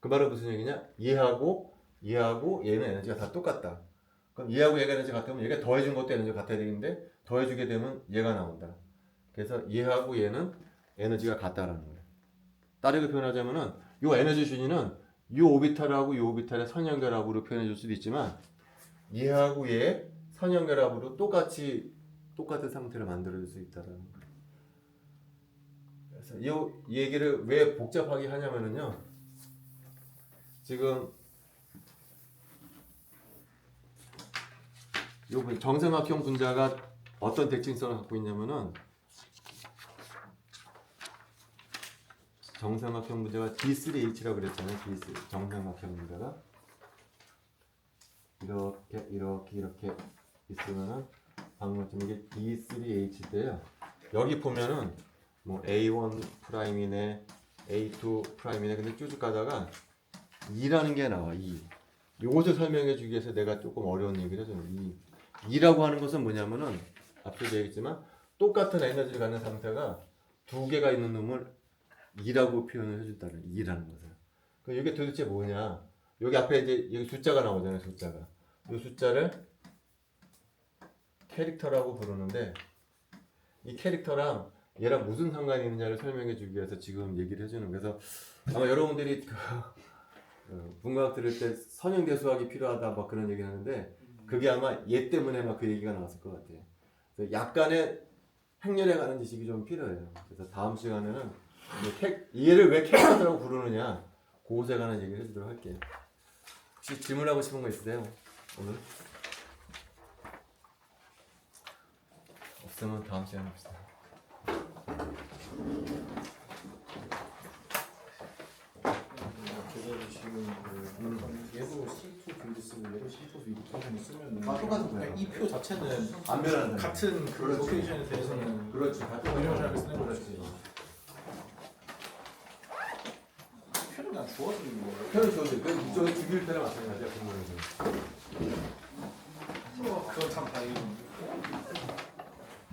그 말은 무슨 얘기냐? 얘하고 얘는 에너지가 다 똑같다. 그럼 얘하고 얘가 에너지 같으면 얘가 더해준 것도 에너지가 같아야 되는데 더해주게 되면 얘가 나온다. 그래서 얘하고 얘는 에너지가 같다라는 거예요. 다르게 표현하자면은 요 에너지 준위는 요 오비탈하고 요 오비탈의 선형결합으로 표현해 줄 수도 있지만 얘하고 얘 선형결합으로 똑같은 상태를 만들어 줄 수 있다라는 거예요. 그래서 이 얘기를 왜 복잡하게 하냐면은요. 지금 요 정삼각형 분자가 어떤 대칭성을 갖고 있냐면은 정삼각형 분자가 D3H라고 그랬잖아요. D3 정삼각형 분자가 이렇게 있으면은 방금 좀 이게 D3H인데요. 여기 보면은 뭐 A1 프라임이네, A2 프라임이네. 근데 쭉 가다가 2라는 게 나와. 2. 이것을 설명해 주기 위해서 내가 조금 어려운 얘기를 해줘요. 2라고 하는 것은 뭐냐면은 앞서도 얘기했지만 똑같은 에너지를 갖는 상태가 두 개가 있는 놈을 2라고 표현을 해준다는 2라는 것을. 그럼 이게 도대체 뭐냐? 여기 앞에 이제 여기 숫자가 나오잖아요. 숫자가. 이 숫자를 캐릭터라고 부르는데 이 캐릭터랑 얘랑 무슨 상관이 있느냐를 설명해 주기 위해서 지금 얘기를 해주는. 그래서 아마 여러분들이 분과학 들을 때 선형대수학이 필요하다 막 그런 얘기를 하는데 그게 아마 얘 때문에 막 그 얘기가 나왔을 것 같아요. 그래서 약간의 행렬에 가는 지식이 좀 필요해요. 그래서 다음 시간에는 얘를 왜 캐릭터라고 부르느냐 그것에 관한 얘기를 해주도록 할게요. 혹시 질문하고 싶은 거 있으세요? 오늘? 없으면 다음 시간에 봅시다. 저도 지금 얘도 C2 빌드 쓰고 얘도 C2 빌드 쓰면은 똑같은 거예요. 이 표 자체는 안 변하는 같은 그 로케이션에 대해서는 그렇지. 같은 이런 식으로 쓰는 거죠. 그렇지. 도와서 있는 거예요. 편을 줘도 돼. 이쪽에 죽일 때랑 마찬가지야. 그러면 그건 참 다행이죠.